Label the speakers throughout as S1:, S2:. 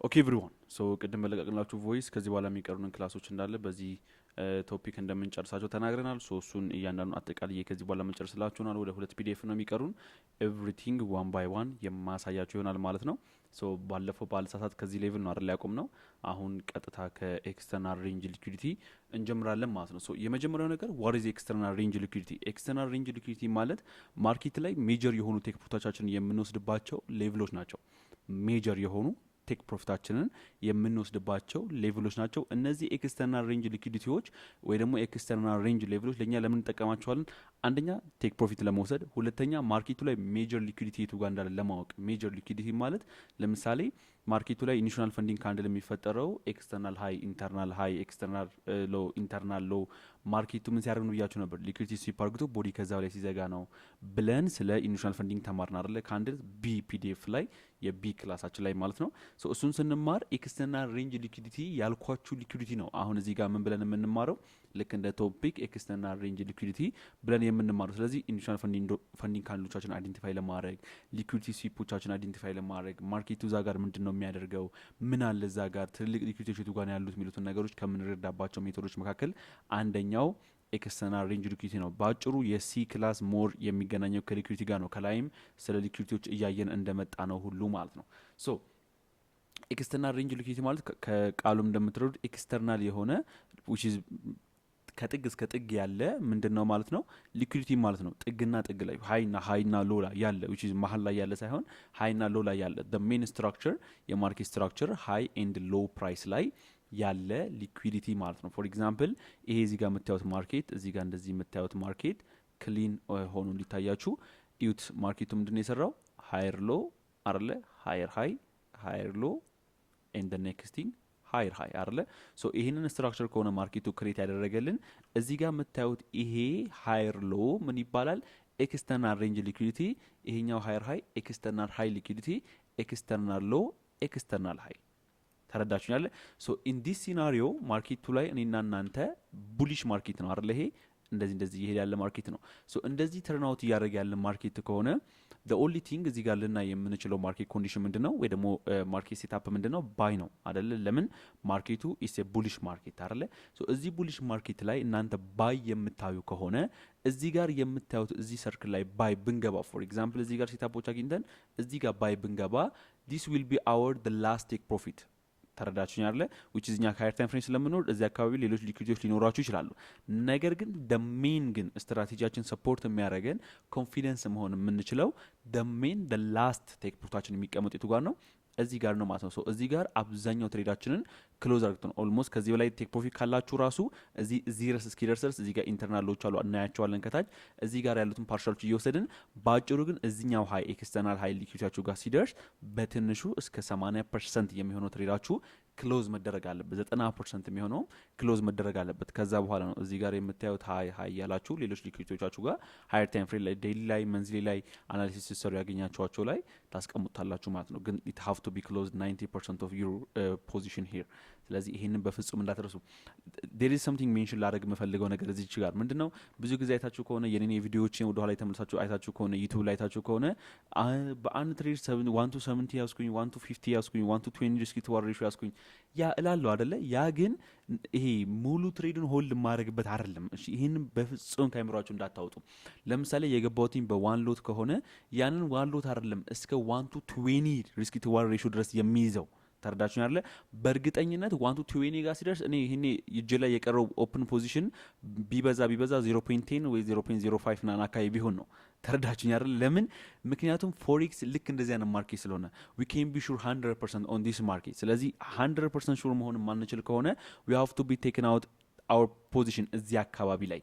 S1: ኦኬ ኤቭሪዋን ሶ ቅድም በለቀቅላችሁ ቮይስ ከዚህ በኋላ የሚቀሩንን ክላሶች እንዳለ በዚህ ቶፒክ እንደምንጨርሳቸው ተናግረናል። ሶ እሱን እያንዳንዱ አጠቃላይ ከዚህ በኋላ የምንጨርስላችሁናል። ወደ 2 ፒዲኤፍ ነው የሚቀሩን። ኤቭሪቲንግ ዋን ባይ ዋን የማሳያችሁ ይሆናል ማለት ነው። ሶ ባለፈው ባልሳሳት ከዚህ ሌቭል ነው አይደል ያቆም ነው። አሁን ቀጥታ ከኤክስተርናል ሬንጅ ሊኩዊዲቲ እንጀምራለን ማለት ነው። ሶ የመጀመሪያው ነገር ዋት ኢዝ ኤክስተርናል ሬንጅ ሊኩዊዲቲ? ኤክስተርናል ሬንጅ ሊኩዊዲቲ ማለት ማርኬት ላይ ሜጀር የሆኑ ቴክ ፕሮፊታችንን የምንወስድባቸው ሌቭሎች ናቸው። ሜጀር የሆኑ ቴክ ፕሮፊታችንን የምንወስድባቸው ሌቭሎች ናቸው። እነዚህ ኤክስተርናል ሬንጅ ሊኩዊዲቲዎች ወይ ደግሞ ኤክስተርናል ሬንጅ ሌቭሎች ለእኛ ለምን እንጠቀማቸዋለን? አንደኛ ቴክ ፕሮፊት ለመውሰድ፣ ሁለተኛ ማርኬቱ ላይ ሜጀር ሊኩዊዲቲ የቱ ጋር እንዳለ ለማወቅ። ሜጀር ሊኩዊዲቲ ማለት ለምሳሌ ማርኬቱ ላይ ኢኒሽናል ፈንዲንግ ካንድል የሚፈጠረው ኤክስተርናል ሀይ፣ ኢንተርናል ሀይ፣ ኤክስተርናል ሎ፣ ኢንተርናል ሎ ማርኬቱ ምን ሲያደርግ ነው ብያችሁ ነበር። ሊኩዊዲቲ ስዊፕ አርግቶ ቦዲ ከዛ ላይ ሲዘጋ ነው ብለን ስለ ኢኒሽናል ፈንዲንግ ተማርን አይደለ? ካንድል ቢ ፒዲኤፍ ላይ የቢ ክላሳችን ላይ ማለት ነው። ሶ እሱን ስንማር ኤክስተርናል ሬንጅ ሊኩዊዲቲ ያልኳችሁ ሊኩዊዲቲ ነው። አሁን እዚህ ጋር ምን ብለን የምንማረው ልክ እንደ ቶፒክ ኤክስተርናል ሬንጅ ሊኩዊዲቲ ብለን የምንማረው። ስለዚህ ኢኒሽናል ፈንዲንግ ካንድሎቻችን አይዴንቲፋይ ለማድረግ ሊኩዊዲቲ ስዊፖቻችን አይዴንቲፋይ ለማድረግ ማርኬቱ እዛ ጋር ምንድን ነው የሚያደርገው፣ ምን አለ እዛ ጋር ትልልቅ ሊኩዊዲቲዎች የቱ ጋር ያሉት የሚሉትን ነገሮች ከምንረዳባቸው ሜቶዶች መካከል አንደኛው ኤክስተርናል ሬንጅ ሊኩዊዲቲ ነው። በአጭሩ የሲ ክላስ ሞር የሚገናኘው ከሊኩዊዲቲ ጋር ነው። ከላይም ስለ ሊኩዊዲቲዎች እያየን እንደመጣ ነው ሁሉ ማለት ነው። ሶ ኤክስተርናል ሬንጅ ሊኩዊዲቲ ማለት ከቃሉም እንደምትረዱት ኤክስተርናል የሆነ which is ከጥግ እስከ ጥግ ያለ ምንድን ነው ማለት ነው? ሊኩዊዲቲ ማለት ነው። ጥግና ጥግ ላይ ሀይና ሎ ላይ ያለ which is መሀል ላይ ያለ ሳይሆን ሀይና ሎ ላይ ያለ the main structure የማርኬት ስትራክቸር ሀይ ኤንድ ሎ ፕራይስ ላይ ያለ ሊኩዊዲቲ ማለት ነው። ፎር ኤግዛምፕል ይሄ እዚህ ጋር የምታዩት ማርኬት እዚህ ጋር እንደዚህ የምታዩት ማርኬት ክሊን ሆኖ እንዲታያችሁ እዩት። ማርኬቱ ምንድን ነው የሰራው? ሃየር ሎ አለ፣ ሃየር ሃይ፣ ሃየር ሎ ኤንድ ኔክስቲንግ ሃየር ሃይ አለ። ሶ ይሄንን ስትራክቸር ከሆነ ማርኬቱ ክሬት ያደረገልን እዚህ ጋር የምታዩት ይሄ ሃየር ሎ ምን ይባላል? ኤክስተርናል ሬንጅ ሊኩዊዲቲ። ይሄኛው ሃየር ሃይ ኤክስተርናል ሃይ ሊኩዊዲቲ፣ ኤክስተርናል ሎ ኤክስተርናል ሃይ። ተረዳችሁኛለ? ሶ ኢን ዲስ ሲናሪዮ ማርኬቱ ላይ እኔና እናንተ ቡሊሽ ማርኬት ነው አይደል? ይሄ እንደዚህ እየሄደ ያለ ማርኬት ነው። ሶ እንደዚህ ተርናውት እያደረገ ያለ ማርኬት ከሆነ the only thing እዚህ ጋር ልናይ የምንችለው ማርኬት ኮንዲሽን ምንድነው? ወይ ደግሞ ማርኬት ሴታፕ ምንድነው? ባይ ነው አይደለ? ለምን ማርኬቱ ኢስ ኤ ቡሊሽ ማርኬት አይደለ? ሶ እዚህ ቡሊሽ ማርኬት ላይ እናንተ ባይ የምታዩ ከሆነ እዚህ ጋር የምታዩት እዚህ ሰርክል ላይ ባይ ብንገባ ፎር ኤግዛምፕል እዚህ ጋር ሴታፖች አግኝተን እዚህ ጋር ባይ ብንገባ this will be our the last take profit። ተረዳችሁኝ አይደለ? which is እኛ ከሃየር ታይም ፍሬም ስለምንወርድ እዚህ አካባቢ ሌሎች ሊኩዊዲቲዎች ሊኖራችሁ ይችላሉ። ነገር ግን the main ግን ስትራቴጂያችን ሰፖርት የሚያደርገን ኮንፊደንስ መሆን የምንችለው the main the last ቴክ ፕሮፊታችን የሚቀመጡ የቱ ጋር ነው? እዚህ ጋር ነው ማለት ነው። ሶ እዚህ ጋር አብዛኛው ትሬዳችንን ክሎዝ አድርገን ኦልሞስት ከዚህ በላይ ቴክ ፕሮፊት ካላችሁ ራሱ እዚህ ድረስ እስኪደርስ እዚህ ጋር ኢንተርናሎች አሉ እናያቸዋለን ከታች እዚህ ጋር ያሉትን ፓርሻሎች እየወሰድን በአጭሩ ግን እዚኛው ሃይ ኤክስተርናል ሃይ ሊኩዊዲቲያችሁ ጋር ሲደርስ በትንሹ እስከ 80% የሚሆነው ትሬዳችሁ ክሎዝ መደረግ አለበት። 90% የሚሆነው ክሎዝ መደረግ አለበት። ከዛ በኋላ ነው እዚህ ጋር የምታዩት ሃይ ያላችሁ ሌሎች ሊኩዊዲቲዎቻችሁ ጋር ሃየር ታይም ፍሬም ላይ ዴይሊ ላይ መንዝሊ ላይ አናሊሲስ ሲሰሩ ያገኛችኋቸው ላይ ታስቀምጣላችሁ ማለት ነው። ግን it have to be closed 90% of your position here። ስለዚህ ይሄንን በፍጹም እንዳትረሱ። there is something mention ላደርግ የምፈልገው ነገር እዚች ጋር ምንድነው? ብዙ ጊዜ አይታችሁ ከሆነ የኔ ቪዲዮዎችን ወደ ኋላ ተመልሳችሁ አይታችሁ ከሆነ ዩቲዩብ ላይ አይታችሁ ከሆነ በአንድ ትሬድ 1 to 70 ያስኩኝ 1 to 50 ያስኩኝ 1 to 20 ሪስክ ቱ ዋር ሬሽዮ ያስኩኝ ያ እላለሁ አይደለ? ያ ግን ይሄ ሙሉ ትሬድን ሆልድ ማድረግበት አይደለም። እሺ ይሄንን በፍጹም ከአይምሯችሁ እንዳታወጡ። ለምሳሌ የገባውትኝ በዋን ሎት ከሆነ ያንን ዋን ሎት አይደለም እስከ 1 to 20 ሪስክ ቱ ዋር ሬሽዮ ድረስ የሚይዘው ተረዳችሁ ያለ በእርግጠኝነት 1 to 20 ጋር ሲደርስ እኔ ይሄኔ እጄ ላይ የቀረው ኦፕን ፖዚሽን ቢበዛ 0.10 ወይ 0.05 ና አካባቢ ቢሆን ነው። ተረዳችሁ ያለ ለምን? ምክንያቱም ፎሬክስ ልክ እንደዚህ አይነት ማርኬት ስለሆነ we can be sure 100% on this market። ስለዚህ 100% ሹር መሆን ማንችል ከሆነ we have to be taken out our position እዚህ አካባቢ ላይ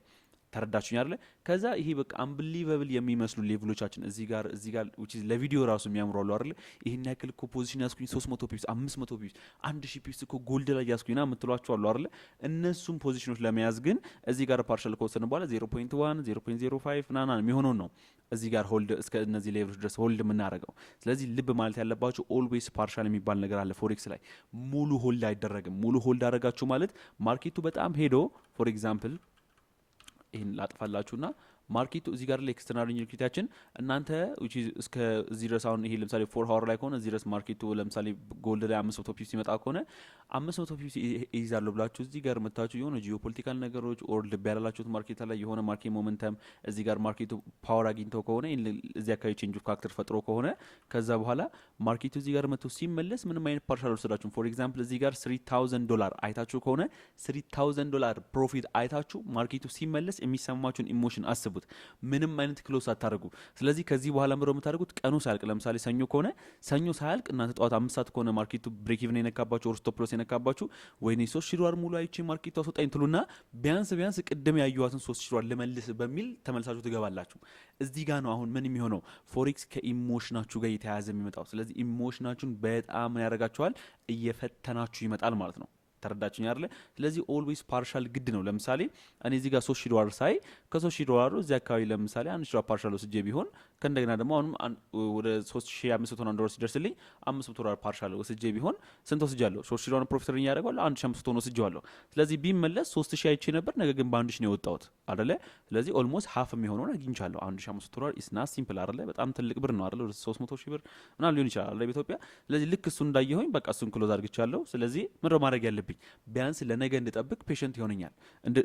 S1: ተረዳችሁኝ አይደለ? ከዛ ይሄ በቃ አንብሊቨብል የሚመስሉ ሌቭሎቻችን እዚህ ጋር which is ለቪዲዮ ራሱ የሚያምራሉ አይደለ? ይሄን ያክል እኮ ፖዚሽን ያስኩኝ 300 ፒፕስ 500 ፒፕስ 1000 ፒፕስ እኮ ጎልድ ላይ ያስኩኝና የምትሏቸው አሉ አይደለ? እነሱም ፖዚሽኖች ለመያዝ ግን እዚህ ጋር ፓርሻል ከወሰን በኋላ 0.1 0.05 ናና የሚሆነው ነው እዚህ ጋር ሆልድ እስከ እነዚህ ሌቭሎች ድረስ ሆልድ የምናደርገው። ስለዚህ ልብ ማለት ያለባችሁ ኦልዌይስ ፓርሻል የሚባል ነገር አለ ፎሬክስ ላይ። ሙሉ ሆልድ አይደረግም። ሙሉ ሆልድ አደረጋችሁ ማለት ማርኬቱ በጣም ሄዶ ፎር ኤግዛምፕል ይህን ላጥፋላችሁና ማርኬቱ እዚህ ጋር ላይ ኤክስተርናል ሬንጅ ሊኩዊዲቲያችን እናንተ እስከ እዚህ ድረስ አሁን ይሄ ለምሳሌ 4 ሃወር ላይ ከሆነ እዚህ ድረስ ማርኬቱ ለምሳሌ ጎልድ ላይ 500 ፒፕስ ሲመጣ ከሆነ 500 ፒፕስ ይይዛለሁ ብላችሁ እዚህ ጋር መታችሁ የሆነ ጂኦፖለቲካል ነገሮች ኦር ልብ ያላላችሁት ማርኬት ላይ የሆነ ማርኬት ሞመንተም እዚህ ጋር ማርኬቱ ፓወር አግኝተው ከሆነ እዚህ አካባቢ ቼንጅ ኦፍ ካራክተር ፈጥሮ ከሆነ ከዛ በኋላ ማርኬቱ እዚህ ጋር መጥቶ ሲመለስ ምንም አይነት ፓርሻል ወሰዳችሁም። ፎር ኤግዛምፕል እዚህ ጋር $3000 አይታችሁ ከሆነ $3000 ፕሮፊት አይታችሁ ማርኬቱ ሲመለስ የሚሰማችሁን ኢሞሽን አስቡት። ምንም አይነት ክሎስ አታደርጉ። ስለዚህ ከዚህ በኋላ ምሮ የምታደርጉት ቀኑ ሳያልቅ ለምሳሌ ሰኞ ከሆነ ሰኞ ሳያልቅ እናንተ ጠዋት 5 ሰዓት ከሆነ ማርኬቱ ብሬክ ኢቭን የነካባችሁ ኦር ስቶፕ ሎስ የነካባችሁ ወይኔ 3000 ዶላር ሙሉ አይቼ ማርኬቱ አስወጣኝ ትሉና ቢያንስ ቅድም ያዩዋትን 3000 ዶላር ልመልስ በሚል ተመልሳችሁ ትገባላችሁ። እዚህ ጋር ነው አሁን ምን የሚሆነው ፎሬክስ ከኢሞሽናችሁ ጋር የተያያዘ የሚመጣው። ስለዚህ ኢሞሽናችሁን በጣም ያደርጋችኋል፣ እየፈተናችሁ ይመጣል ማለት ነው። ተረዳችሁኝ አይደለ? ስለዚህ ኦልዌይስ ፓርሻል ግድ ነው። ለምሳሌ እኔ እዚህ ጋር 3000 ዶላር ሳይ ከ3000 ዶላሩ እዚህ አካባቢ ለምሳሌ 1000 ዶላር ፓርሻል ወስጄ ቢሆን ከእንደገና ደግሞ አሁንም ወደ 3500 ዶላር ሲደርስልኝ 500 ዶላር ፓርሻል ወስጄ ቢሆን ስንት ወስጃለሁ? 3000 ዶላር ፕሮፊት ርኛ ያደርጋለሁ 1500 ወስጄዋለሁ። ስለዚህ ቢመለስ 3000 አይቼ ነበር፣ ነገር ግን በ1000 ነው የወጣሁት አይደለ? ስለዚህ ኦልሞስት ሃፍ የሚሆነውን አግኝቻለሁ። 1500 ዶላር ኢስ ናት ሲምፕል አይደለ? በጣም ትልቅ ብር ነው አይደለ? ወደ 300 ሺህ ብር ምናምን ሊሆን ይችላል አይደለ በኢትዮጵያ። ስለዚህ ልክ እሱን እንዳየሁኝ በቃ እሱን ክሎዝ አድርግቻለሁ። ስለዚህ ምን ማድረግ ያለብኝ ቢያንስ ለነገ እንድጠብቅ ፔሸንት ይሆነኛል፣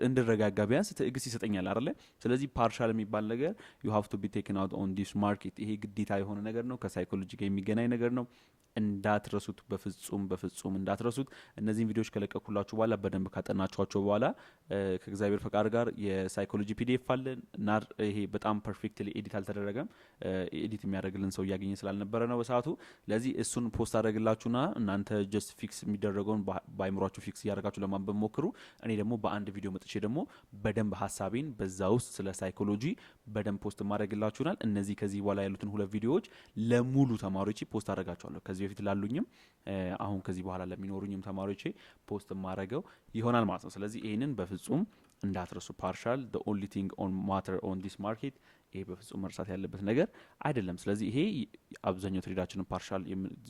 S1: እንድረጋጋ ቢያንስ ትዕግስት ይሰጠኛል አይደለ? ስለዚህ ፓርሻል የሚባል ነገር you have to be taken out on this market። ይሄ ግዴታ የሆነ ነገር ነው፣ ከሳይኮሎጂ ጋር የሚገናኝ ነገር ነው። እንዳትረሱት፣ በፍጹም እንዳትረሱት። እነዚህን ቪዲዮዎች ከለቀኩላችሁ በኋላ በደንብ ካጠናችኋቸው በኋላ ከእግዚአብሔር ፈቃድ ጋር የሳይኮሎጂ ፒዲኤፍ አለን እና ይሄ በጣም ፐርፌክትሊ ኤዲት አልተደረገም፣ ኤዲት የሚያደርግልን ሰው እያገኘ ስላልነበረ ነው በሰዓቱ። ለዚህ እሱን ፖስት አደረግላችሁና እናንተ ጀስት ፊክስ የሚደረገውን በአይምሯችሁ ፊክስ እያደረጋችሁ ለማንበብ ሞክሩ። እኔ ደግሞ በአንድ ቪዲዮ መጥቼ ደግሞ በደንብ ሀሳቤን በዛ ውስጥ ስለ ሳይኮሎጂ በደንብ ፖስት ማድረግላችሁናል። እነዚህ ከዚህ በኋላ ያሉትን 2 ቪዲዮዎች ለሙሉ ተማሪዎች ፖስት አደረጋቸዋለሁ። ከዚህ በፊት ላሉኝም አሁን ከዚህ በኋላ ለሚኖሩኝም ተማሪዎች ፖስት ማድረገው ይሆናል ማለት ነው። ስለዚህ ይህንን በፍጹም እንዳትረሱ። ፓርሻል the only thing on matter on this market ይሄ በፍጹም መርሳት ያለበት ነገር አይደለም። ስለዚህ ይሄ አብዛኛው ትሬዳችንን ፓርሻል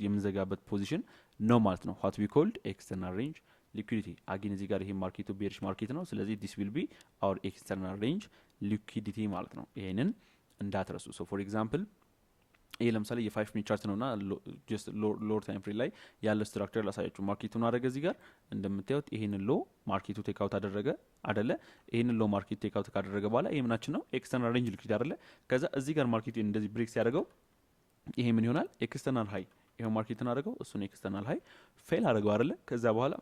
S1: የምንዘጋበት ፖዚሽን ነው ማለት ነው። what we called external range liquidity አጊን እዚህ ጋር ይሄ ማርኬቱ ቤሪሽ ማርኬት ነው። ስለዚህ this will be our external range liquidity ማለት ነው። ይሄንን እንዳትረሱ። so for example ይሄ ለምሳሌ የ5 ሚኒት ቻርት ነውና ጀስት ሎወር ታይም ፍሬም ላይ ያለው ስትራክቸር ላሳያችሁ። ማርኬቱን አደረገ እዚህ ጋር እንደምታዩት ይሄንን ሎ ማርኬቱ ቴክ አውት አደረገ አይደለ? ይሄንን ሎ ማርኬቱ ቴክ አውት ካደረገ በኋላ ይሄ ምናችን ነው? ኤክስተርናል ሬንጅ ሊኩዊዲቲ አይደለ? ከዛ እዚህ ጋር ማርኬቱ እንደዚህ ብሬክ ሲያደርገው ይሄ ምን ይሆናል? ኤክስተርናል ሃይ። ይሄው ማርኬቱን አደረገው፣ እሱን ኤክስተርናል ሃይ ፌል አደረገው አይደለ? ከዛ በኋላ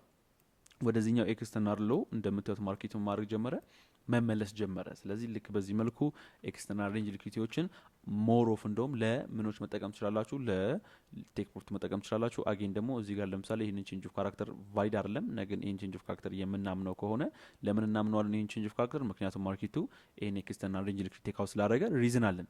S1: ወደዚህኛው ኤክስተርናል ሎ እንደምታዩት ማርኬቱን ማድረግ ጀመረ፣ መመለስ ጀመረ። ስለዚህ ልክ በዚህ መልኩ ኤክስተርናል ሬንጅ ሊኩዊዲቲዎችን ሞር ኦፍ እንደውም ለምኖች መጠቀም ትችላላችሁ፣ ለቴክፖርት መጠቀም ትችላላችሁ። አጌን ደግሞ እዚህ ጋር ለምሳሌ ይህንን ቼንጅ ኦፍ ካራክተር ቫሊድ አይደለም፣ ነገን ይህን ቼንጅ ኦፍ ካራክተር የምናምነው ከሆነ ለምን እናምነዋለን ይህን ቼንጅ ኦፍ ካራክተር? ምክንያቱም ማርኬቱ ይህን ኤክስተርናል ሬንጅ ሊኩዊዲቲ ቴክ አውት ስላደረገ ሪዝን አለን።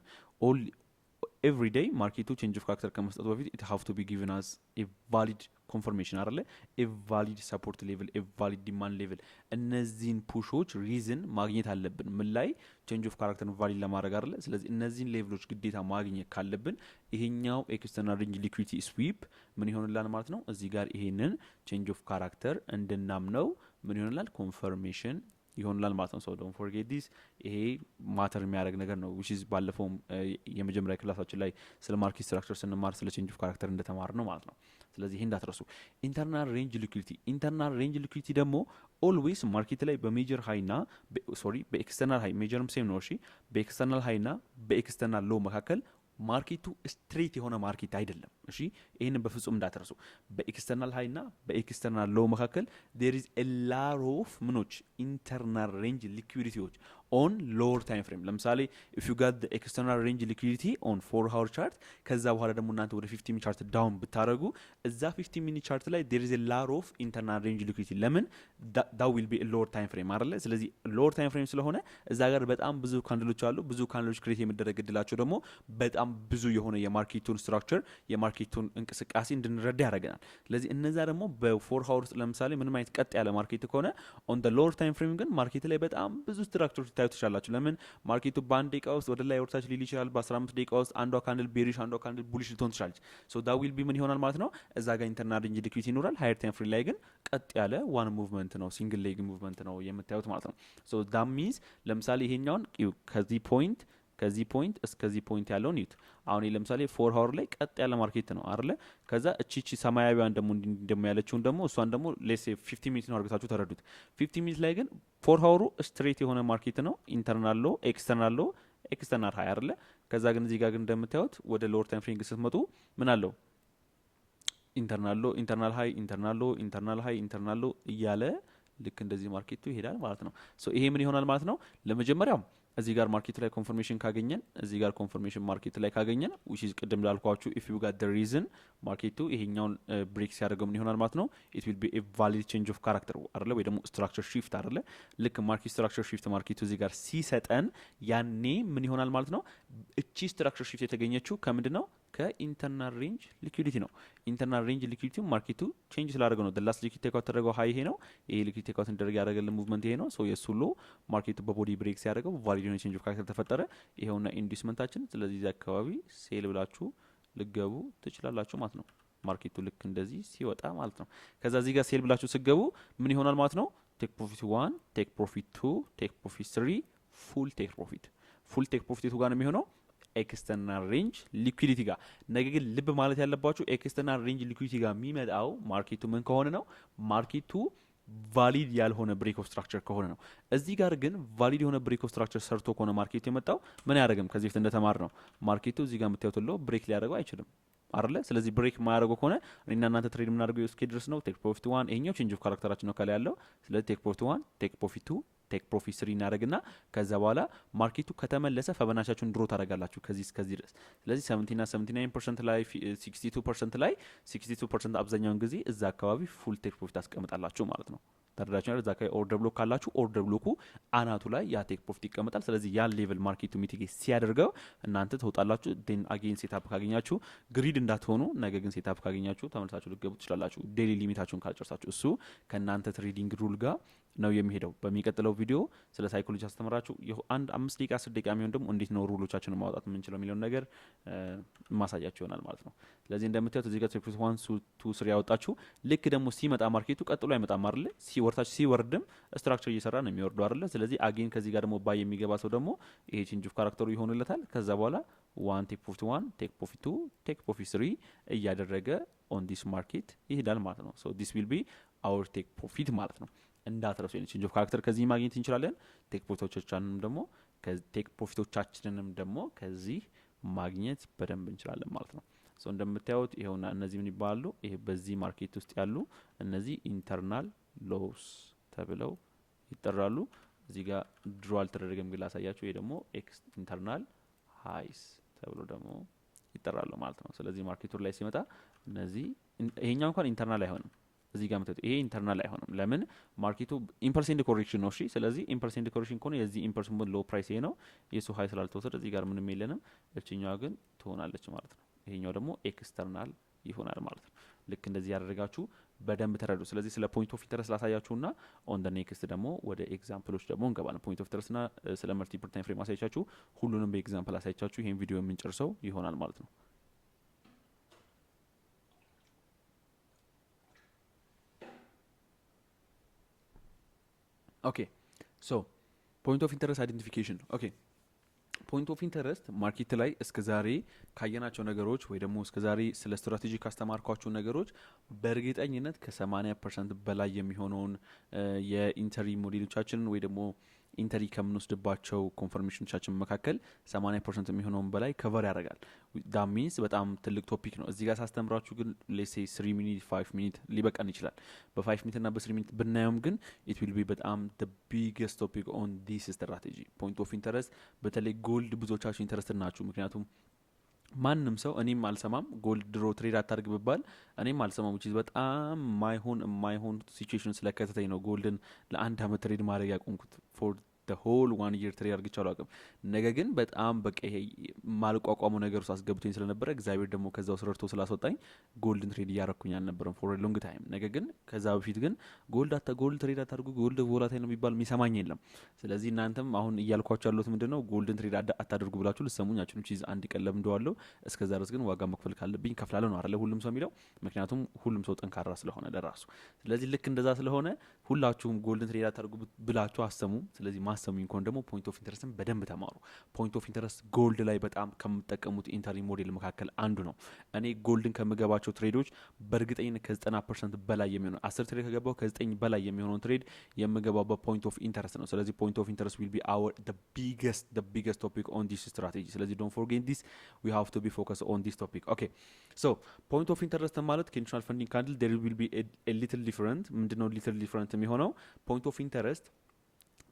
S1: ኤቭሪ ዴይ ማርኬቱ ቼንጅ ኦፍ ካራክተር ከመስጠቱ በፊት ኢት ሃቭ ቱ ቢ ጊቨን አስ ኤ ቫሊድ ኮንፈርሜሽን አይደለ? ኤ ቫሊድ ሰፖርት ሌቭል፣ ኤ ቫሊድ ዲማንድ ሌቭል። እነዚህን ፑሾች ሪዝን ማግኘት አለብን። ምን ላይ? ቼንጅ ኦፍ ካራክተርን ቫሊድ ለማድረግ አይደለ? ስለዚህ እነዚህን ሌቭሎች ግዴታ ማግኘት ካለብን ይሄኛው ኤክስተርናል ሬንጅ ሊኩዊዲቲ ስዊፕ ምን ይሆንላል ማለት ነው? እዚህ ጋር ይሄንን ቼንጅ ኦፍ ካራክተር እንድናምነው ምን ይሆንላል? ኮንፈርሜሽን ይሆንላል ማለት ነው። ሶ ዶንት ፎርጌት ዲስ። ይሄ ማተር የሚያደርግ ነገር ነው። ዊች ኢዝ ባለፈው የመጀመሪያ ክላሳችን ላይ ስለ ማርኬት ስትራክቸር ስንማር ስለ ቼንጅ ኦፍ ካራክተር እንደተማር ነው ማለት ነው። ስለዚህ ይሄ እንዳትረሱ። ኢንተርናል ሬንጅ ሊኩዊዲቲ። ኢንተርናል ሬንጅ ሊኩዊዲቲ ደግሞ ኦልዌይስ ማርኬት ላይ በሜጀር ሃይና በኤክስተርናል ሃይ ሜጀርም ሴም ነው። እሺ በኤክስተርናል ሃይና በኤክስተርናል ሎ መካከል ማርኬቱ ስትሬት የሆነ ማርኬት አይደለም። እሺ ይህንን በፍጹም እንዳትረሱ። በኤክስተርናል ሃይና በኤክስተርናል ሎ መካከል ዴር ኢዝ ኤ ላር ኦፍ ምኖች ኢንተርናል ሬንጅ ሊኩዊዲቲዎች ኦን ሎወር ታይም ፍሬም። ለምሳሌ ኢፍ ዩ ጋት ኤክስተርናል ሬንጅ ሊኩዊዲቲ ኦን 4 ሃወር ቻርት ከዛ በኋላ ደግሞ እናንተ ወደ 50 ሚኒት ቻርት ዳውን ብታደረጉ እዛ 50 ሚኒት ቻርት ላይ ዴር ኢዝ ኤ ላር ኦፍ ኢንተርናል ሬንጅ ሊኩዊዲቲ። ለምን? ዳው ዊል ቢ ሎወር ታይም ፍሬም አይደለ? ስለዚህ ሎወር ታይም ፍሬም ስለሆነ እዛ ጋር በጣም ብዙ ካንድሎች አሉ። ብዙ ካንድሎች ክሬት የሚደረግ እድላቸው ደግሞ በጣም ብዙ የሆነ የማርኬቱን ስትራክቸር የማርኬቱን እንቅስቃሴ እንድንረዳ ያደርገናል። ስለዚህ እነዛ ደግሞ በ4 ሃወር ውስጥ ለምሳሌ ምንም አይነት ቀጥ ያለ ማርኬት ከሆነ ኦን ደ ሎወር ታይም ፍሬም ግን ማርኬት ላይ በጣም ብዙ ስትራክቸሮች ልታዩ ትችላላችሁ። ለምን ማርኬቱ በአንድ ደቂቃ ውስጥ ወደ ላይ ወርታች ሊል ይችላል። በ15 ደቂቃ ውስጥ አንዷ ካንድል ቤሪሽ አንዷ ካንድል ቡሊሽ ልትሆን ትችላለች። ሶ ዳ ዊል ቢ ምን ይሆናል ማለት ነው እዛ ጋር ኢንተርናል ሬንጅ ሊኩዊዲቲ ይኖራል። ሃየር ታይም ፍሬም ላይ ግን ቀጥ ያለ ዋን ሙቭመንት ነው ሲንግል ሌግ ሙቭመንት ነው የምታዩት ማለት ነው። ሶ ዳ ሚንስ ለምሳሌ ይሄኛውን ከዚህ ፖይንት እስከዚህ ፖይንት ያለውን ይዩት። አሁን ለምሳሌ 4 ሃወር ላይ ቀጥ ያለ ማርኬት ነው አይደለ? ከዛ እቺ ሰማያዊዋን ደግሞ ያለችውን ደግሞ እሷን ደግሞ ሌስ 50 ሚኒት ነው አድርጋችሁ ተረዱት። 50 ሚኒት ላይ ግን 4 ሃወሩ ስትሬት የሆነ ማርኬት ነው። ኢንተርናል ሎ ኤክስተርናል ሃይ አይደለ? ከዛ ግን እዚህ ጋር ግን እንደምታዩት ወደ ሎወር ታይም ፍሬም ስትመጡ ምን አለው? ኢንተርናል ሃይ እያለ ልክ እንደዚህ ማርኬቱ ይሄዳል ማለት ነው። ሶ ይሄ ምን ይሆናል ማለት ነው? ለመጀመሪያው እዚህ ጋር ማርኬቱ ላይ ኮንፈርሜሽን ካገኘን እዚህ ጋር ኮንፈርሜሽን ማርኬቱ ላይ ካገኘን which is ቅድም ላልኳችሁ if you got the reason ማርኬቱ ይሄኛውን ብሬክ ሲያደርገው ምን ይሆናል ማለት ነው? it will be a valid change of character አይደለ? ወይ ደግሞ structure shift አይደለ? ልክ ማርኬት structure shift ማርኬቱ እዚህ ጋር ሲሰጠን ያኔ ምን ይሆናል ማለት ነው? እቺ structure shift የተገኘችው ከምንድን ነው? ከኢንተርናል ሬንጅ ሊኩዊዲቲ ነው። ኢንተርናል ሬንጅ ሊኩዊዲቲ ማርኬቱ ቼንጅ ስላደረገው ነው። ላስት ሊኩዊዲቲ ቴክአውት ተደረገው ሀይ ይሄ ነው። ይሄ ሊኩዊዲቲ ቴክአውት እንደረገ ያደረገልን ሙቭመንት ይሄ ነው። ሶ የሱ ሎ ማርኬቱ በቦዲ ብሬክ ሲያደርገው ቫሊድ የሆነ ቼንጅ ኦፍ ካራክተር ተፈጠረ። ይሄውና ኢንዱስመንታችን። ስለዚህ እዚህ አካባቢ ሴል ብላችሁ ልገቡ ትችላላችሁ ማለት ነው። ማርኬቱ ልክ እንደዚህ ሲወጣ ማለት ነው። ከዛ እዚህ ጋር ሴል ብላችሁ ስገቡ ምን ይሆናል ማለት ነው? ቴክ ፕሮፊት 1 ቴክ ፕሮፊት 2 ቴክ ፕሮፊት 3 ፉል ቴክ ፕሮፊት ጋር ነው የሚሆነው ኤክስተርናል ሬንጅ ሊኩዊዲቲ ጋር። ነገር ግን ልብ ማለት ያለባችሁ ኤክስተርናል ሬንጅ ሊኩዊዲቲ ጋር የሚመጣው ማርኬቱ ምን ከሆነ ነው? ማርኬቱ ቫሊድ ያልሆነ ብሬክ ኦፍ ስትራክቸር ከሆነ ነው። እዚህ ጋር ግን ቫሊድ የሆነ ብሬክ ኦፍ ስትራክቸር ሰርቶ ከሆነ ማርኬቱ የመጣው ምን ያደርግም? ከዚህ በፊት እንደተማር ነው ማርኬቱ እዚህ ጋር የምታዩት ሎ ብሬክ ሊያደርገው አይችልም አይደለ? ስለዚህ ብሬክ የማያደርገው ከሆነ እኔና እናንተ ትሬድ የምናደርገው እስኪ ድረስ ነው። ቴክ ፕሮፊት 1 ይሄኛው ቼንጅ ኦፍ ካራክተራችን ነው ከላይ ያለው። ስለዚህ ቴክ ፕሮፊት 1 ቴክ ፕሮፊት 2 ቴክ ፕሮፊት 3 እናደርግና ከዛ በኋላ ማርኬቱ ከተመለሰ ፈበናቻችሁን ድሮ ታደርጋላችሁ ከዚህ እስከዚህ ድረስ። ስለዚህ 70 እና 79% ላይ 62% ላይ 62% አብዛኛውን ጊዜ እዛ አካባቢ ፉል ቴክ ፕሮፊት አስቀምጣላችሁ ማለት ነው። ተረዳችሁ? እዛ አካባቢ ኦርደር ብሎክ ካላችሁ ኦርደር ብሎኩ አናቱ ላይ ያ ቴክ ፕሮፊት ይቀመጣል። ስለዚህ ያን ሌቭል ማርኬቱ ሚቲጌት ሲያደርገው እናንተ ትወጣላችሁ። ዴን አጌን ሴታፕ ካገኛችሁ ግሪድ እንዳትሆኑ፣ ነገ ግን ሴታፕ ካገኛችሁ ተመልሳችሁ ልትገቡ ትችላላችሁ። ዴይሊ ሊሚታችሁን ካልጨርሳችሁ እሱ ከእናንተ ትሬዲንግ ሩል ጋር ነው የሚሄደው። በሚቀጥለው ቪዲዮ ስለ ሳይኮሎጂ አስተምራችሁ አንድ 5 ደቂቃ 10 ደቂቃ የሚሆን ደግሞ እንዴት ነው ሩሎቻችንን ማውጣት የምንችለው የሚለውን ነገር ማሳያችሁ ይሆናል ማለት ነው። ስለዚህ እንደምታዩት እዚህ ጋር ቴክ ፕሮፊት 1 2 3 ያወጣችሁ ልክ ደግሞ ሲመጣ ማርኬቱ ቀጥሎ አይመጣም አይደል? ሲወርታችሁ ሲወርድም ስትራክቸር እየሰራ ነው የሚወርደው አይደል? ስለዚህ አጌን ከዚህ ጋር ደግሞ ባይ የሚገባ ሰው ደግሞ ይሄ ቼንጅ ኦፍ ካራክተሩ ይሆንለታል። ከዛ በኋላ 1 ቴክ ፕሮፊት 1 ቴክ ፕሮፊት 2 ቴክ ፕሮፊት 3 እያደረገ ኦን ዲስ ማርኬት ይሄዳል ማለት ነው። ሶ ዲስ ዊል ቢ አወር ቴክ ፕሮፊት ማለት ነው። እንዳትረሱ ቼንጅ ኦፍ ካራክተር ከዚህ ማግኘት እንችላለን። ቴክ ፕሮፊቶቻችንንም ደግሞ ከዚህ ማግኘት በደንብ እንችላለን ማለት ነው። ሶ እንደምታዩት ይሄውና እነዚህ ምን ይባላሉ? ይሄ በዚህ ማርኬት ውስጥ ያሉ እነዚህ ኢንተርናል ሎስ ተብለው ይጠራሉ። እዚህ ጋር ድሮ አልተደረገም ግን ላሳያችሁ። ይሄ ደግሞ ኢንተርናል ሃይስ ተብሎ ደግሞ ይጠራሉ ማለት ነው። ስለዚህ ማርኬቱ ላይ ሲመጣ እነዚህ ይሄኛው እንኳን ኢንተርናል አይሆንም። እዚህ ጋር መጥቶ ይሄ ኢንተርናል አይሆንም። ለምን? ማርኬቱ ኢምፐርሰንት ኮሬክሽን ነው። እሺ፣ ስለዚህ ኢምፐርሰንት ኮሬክሽን ከሆነ የዚህ ኢምፐርሰንት ሎ ፕራይስ ይሄ ነው። የሱ ሃይ ስላልተወሰደ እዚህ ጋር ምንም የለንም። እቺኛዋ ግን ትሆናለች ማለት ነው። ይሄኛው ደግሞ ኤክስተርናል ይሆናል ማለት ነው። ልክ እንደዚህ ያደረጋችሁ በደንብ ተረዱ። ስለዚህ ስለ ፖይንት ኦፍ ኢንተረስት ላሳያችሁና ኦን ደ ኔክስት ደግሞ ወደ ኤግዛምፕሎች ደግሞ እንገባለን። ፖይንት ኦፍ ኢንተረስትና ስለ መልቲፕል ታይም ፍሬም አሳይቻችሁ ሁሉንም በኤግዛምፕል አሳይቻችሁ ይሄን ቪዲዮ የምንጨርሰው ይሆናል ማለት ነው። ኦኬ ሶ ፖይንት ኦፍ ኢንተረስት አይደንቲፊኬሽን። ኦኬ ፖይንት ኦፍ ኢንተረስት ማርኬት ላይ እስከ ዛሬ ካየናቸው ነገሮች ወይ ደግሞ እስከ ዛሬ ስለ ስትራቴጂ ካስተማርኳቸው ነገሮች በእርግጠኝነት ከ80% በላይ የሚሆነውን የኢንተሪ ሞዴሎቻችንን ወይ ደግሞ ኢንተሪ ከምንወስድባቸው ኮንፈርሜሽኖቻችን መካከል 80% የሚሆነውን በላይ ከቨር ያደርጋል። ዳት ሚንስ በጣም ትልቅ ቶፒክ ነው። እዚህ ጋር ሳስተምራችሁ ግን ሌሴ 3 ሚኒት 5 ሚኒት ሊበቃን ይችላል። በ5 ሚኒት እና በ3 ሚኒት ብናየውም ግን ኢት ዊል ቢ በጣም the biggest topic on this strategy point of interest። በተለይ ጎልድ ብዙዎቻችሁ ኢንተረስትድ ናችሁ። ምክንያቱም ማንም ሰው እኔም አልሰማም ጎልድ ድሮ ትሬድ አታርግ ብባል እኔም አልሰማም። which is በጣም የማይሆን ሲቹዌሽን ስለከተተኝ ነው ጎልድን ለአንድ አመት ትሬድ ማድረግ ያቆምኩት for the whole 1 year ትሬድ አድርግቻለሁ አቅም ነገር ግን በጣም በቃ ይሄ ማልቋቋሙ ነገር ውስጥ አስገብቶኝ ስለነበረ እግዚአብሔር ደግሞ ከዛው ስረርቶ ስላስወጣኝ ጎልድን ትሬድ እያረኩኝ አልነበረም ፎር ሎንግ ታይም። ነገር ግን ከዛ በፊት ግን ጎልድ ትሬድ አታድርጉ ጎልድ ቮላታይል ነው የሚባል የሚሰማኝ የለም። ስለዚህ እናንተም አሁን እያልኳቸው ያለሁት ምንድነው ጎልድን ትሬድ አታድርጉ ብላችሁ ልትሰሙኝ አችሁም ቺዝ አንድ ቀን ለምደዋለሁ። እስከዛ ድረስ ግን ዋጋ መክፈል ካለብኝ ከፍላለሁ ነው አይደለ ሁሉም ሰው የሚለው ምክንያቱም ሁሉም ሰው ጠንካራ ስለሆነ ለራሱ። ስለዚህ ልክ እንደዛ ስለሆነ ሁላችሁም ጎልድን ትሬድ አታድርጉ ብላችሁ አሰሙ። ስለዚህ ማሰሙኝ ከሆነ ደግሞ ፖይንት ኦፍ ኢንተረስትን በደንብ ተማሩ። ፖይንት ኦፍ ኢንተረስት ጎልድ ላይ በጣም ከምጠቀሙት ኢንተሪ ሞዴል መካከል አንዱ ነው። እኔ ጎልድን ከምገባቸው ትሬዶች በእርግጠኝነት ከ90% በላይ የሚሆነው 10 ትሬድ ከገባው ከ9 በላይ የሚሆነውን ትሬድ የምገባው በፖይንት ኦፍ ኢንተረስት ነው። ስለዚህ ፖይንት ኦፍ ኢንተረስት ዊል ቢ አወር the biggest topic on this strategy። ስለዚህ don't forget this, we have to be focused on this topic. okay so point of interest ማለት ከኢንተርናል ፈንዲንግ ካንድል there will be a little different ምንድነው little different የሚሆነው point of interest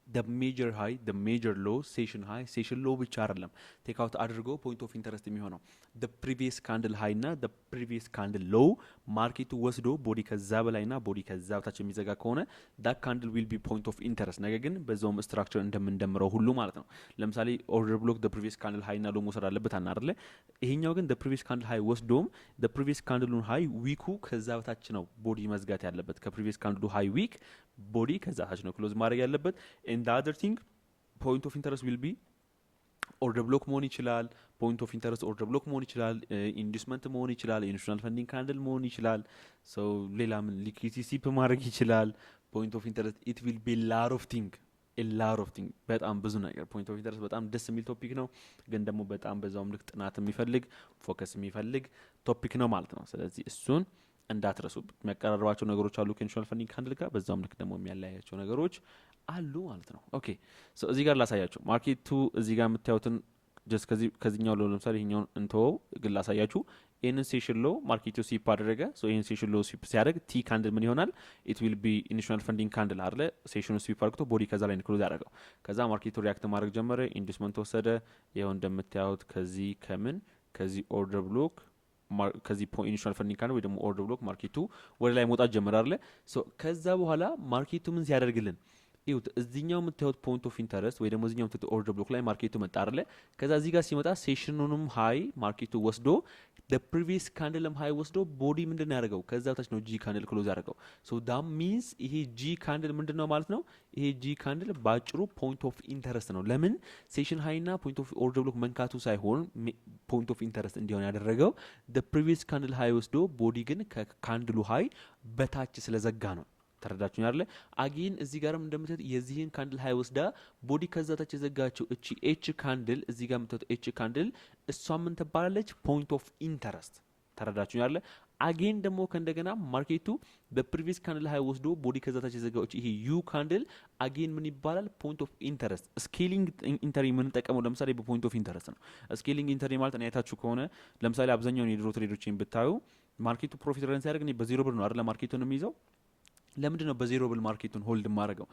S1: the major high the major low session high session low ብቻ አይደለም ቴክ አውት አድርገው ፖይንት ኦፍ ኢንተረስት የሚሆነው the previous candle high እና the previous candle low ማርኬቱ ወስዶ ቦዲ ከዛ በላይና ቦዲ ከዛ በታች የሚዘጋ ከሆነ that candle will be point of interest። ነገር ግን በዛውም ስትራክቸር እንደምንደምረው ሁሉ ማለት ነው። ለምሳሌ ኦርደር ብሎክ the previous candle high እና low መውሰድ አለበት አይደለ? ይሄኛው ግን the previous candle high ወስዶም the previous candle high ዊኩ ከዛ በታች ነው ቦዲ መዝጋት ያለበት። ከprevious candle high ዊክ ቦዲ ከዛ በታች ነው ክሎዝ ማድረግ ያለበት። and the other thing point of interest will be ኦርደር ብሎክ መሆን ይችላል። ፖይንት ኦፍ ኢንተረስት ኦርደር ብሎክ መሆን ይችላል። ኢንዱስመንት መሆን ይችላል። ኢንሹራንስ ፈንዲንግ ካንድል መሆን ይችላል። ሶ ሌላ ምን ሊኩዊዲቲ ሲፕ ማድረግ ይችላል። ፖይንት ኦፍ ኢንተረስት ኢት ዊል ቢ ላር ኦፍ ቲንግ በጣም ብዙ ነገር። ፖይንት ኦፍ ኢንተረስት በጣም ደስ የሚል ቶፒክ ነው፣ ግን ደግሞ በጣም በዛውም ልክ ጥናት የሚፈልግ ፎከስ የሚፈልግ ቶፒክ ነው ማለት ነው። ስለዚህ እሱን እንዳትረሱ። የሚያቀራርባቸው ነገሮች አሉ ከኢንሹራንስ ፈንዲንግ ካንድል ጋር፣ በዛውም ልክ ደግሞ የሚያለያያቸው ነገሮች አሉ ማለት ነው። ኦኬ ሶ እዚህ ጋር ላሳያችሁ ማርኬቱ እዚህ ጋር የምታዩትን ጀስት ከዚህኛው ሎ ለምሳሌ ይሄኛውን እንተወው ግን ላሳያችሁ። ይህንን ሴሽን ሎ ማርኬቱ ሲፕ አደረገ። ሶ ይህን ሴሽን ሎ ሲፕ ሲያደርግ ቲ ካንድል ምን ይሆናል? ኢት ዊል ቢ ኢኒሺያል ፈንዲንግ ካንድል አለ። ሴሽኑ ሲፕ አድርግቶ ቦዲ ከዛ ላይ ክሎዝ ያደረገው። ከዛ ማርኬቱ ሪያክት ማድረግ ጀመረ። ኢንዱስመንት ወሰደ። ይኸው እንደምታዩት ከዚህ ኦርደር ብሎክ ከዚህ ኢኒሺያል ፈንዲንግ ካንድል ወይ ደግሞ ኦርደር ብሎክ ማርኬቱ ወደ ላይ መውጣት ጀመረ አይደለ? ሶ ከዛ በኋላ ማርኬቱ ምን ሲያደርግልን ይሁት እዚህኛው የምታዩት ፖይንት ኦፍ ኢንተረስት ወይ ደግሞ እዚህኛው የምታዩት ኦርደር ብሎክ ላይ ማርኬቱ መጣ አይደለ? ከዛ እዚህ ጋር ሲመጣ ሴሽኑንም ሃይ ማርኬቱ ወስዶ the previous candleም ሃይ ወስዶ ቦዲ ምንድነው ያደርገው? ከዛ ታች ነው ጂ ካንድል ክሎዝ ያደርገው። so that means ይሄ ጂ ካንድል ምንድነው ማለት ነው? ይሄ ጂ ካንድል ባጭሩ ፖይንት ኦፍ ኢንተረስት ነው። ለምን ሴሽን ሃይ እና ፖይንት ኦፍ ኦርደር ብሎክ መንካቱ ሳይሆን ፖይንት ኦፍ ኢንተረስት እንዲሆን ያደረገው the previous candle ሃይ ወስዶ ቦዲ ግን ከካንድሉ ሃይ በታች ስለዘጋ ነው። ተረዳችሁኝ አይደለ? አጊን እዚህ ጋርም እንደምታዩት የዚህን ካንድል ሃይ ወስዳ ቦዲ ከዛ ታች የዘጋቸው እቺ ኤች ካንድል እዚህ ጋር የምታዩት ኤች ካንድል እሷ ምን ትባላለች? ፖይንት ኦፍ ኢንተረስት። ተረዳችሁኝ አይደለ? አጊን ደግሞ ከእንደገና ማርኬቱ በፕሪቪየስ ካንድል ሃይ ወስዶ ቦዲ ከዛ ታች የዘጋው ይሄ ዩ ካንድል አጊን ምን ይባላል? ፖይንት ኦፍ ኢንተረስት። ስኬሊንግ ኢንተሪ የምንጠቀመው ለምሳሌ በፖይንት ኦፍ ኢንተረስት ነው። ስኬሊንግ ኢንተሪ ማለት እኔ አይታችሁ ከሆነ ለምሳሌ አብዛኛውን የድሮ ትሬዶችን ብታዩ ማርኬቱ ፕሮፊት ረን ሲያደርግ እኔ በዜሮ ብር ነው አይደለ ማርኬቱን የሚይዘው። ለምንድን ነው በዜሮ ብል ማርኬቱን ሆልድ ማረገው?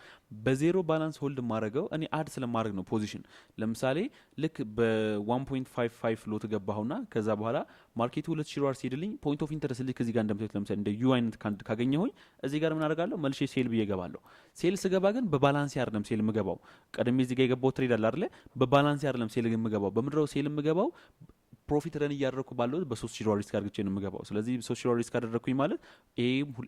S1: በዜሮ ባላንስ ሆልድ ማረገው እኔ አድ ስለማድረግ ነው ፖዚሽን። ለምሳሌ ልክ በ1.55 ሎት ገባሁና ከዛ በኋላ ማርኬቱ 2000 ዶላር ሲሄድልኝ ፖይንት ኦፍ ኢንተረስት ልክ እዚህ ጋር እንደምታዩት ለምሳሌ እንደ ዩ አይነት ካገኘሁኝ እዚህ ጋር ምን አደርጋለሁ? መልሼ ሴል ብዬ እገባለሁ። ሴል ስገባ ግን በባላንስ አይደለም ሴል የምገባው። ቀድሜ እዚህ ጋር የገባው ትሬድ አለ አይደለ? በባላንስ አይደለም ሴል የምገባው። በምድረው ሴል የምገባው ፕሮፊት ረን እያደረኩ ባለው በ3000 ዶላር ሪስክ አድርግቼ ነው የምገባው። ስለዚህ 3000 ዶላር ሪስክ አደረኩኝ ማለት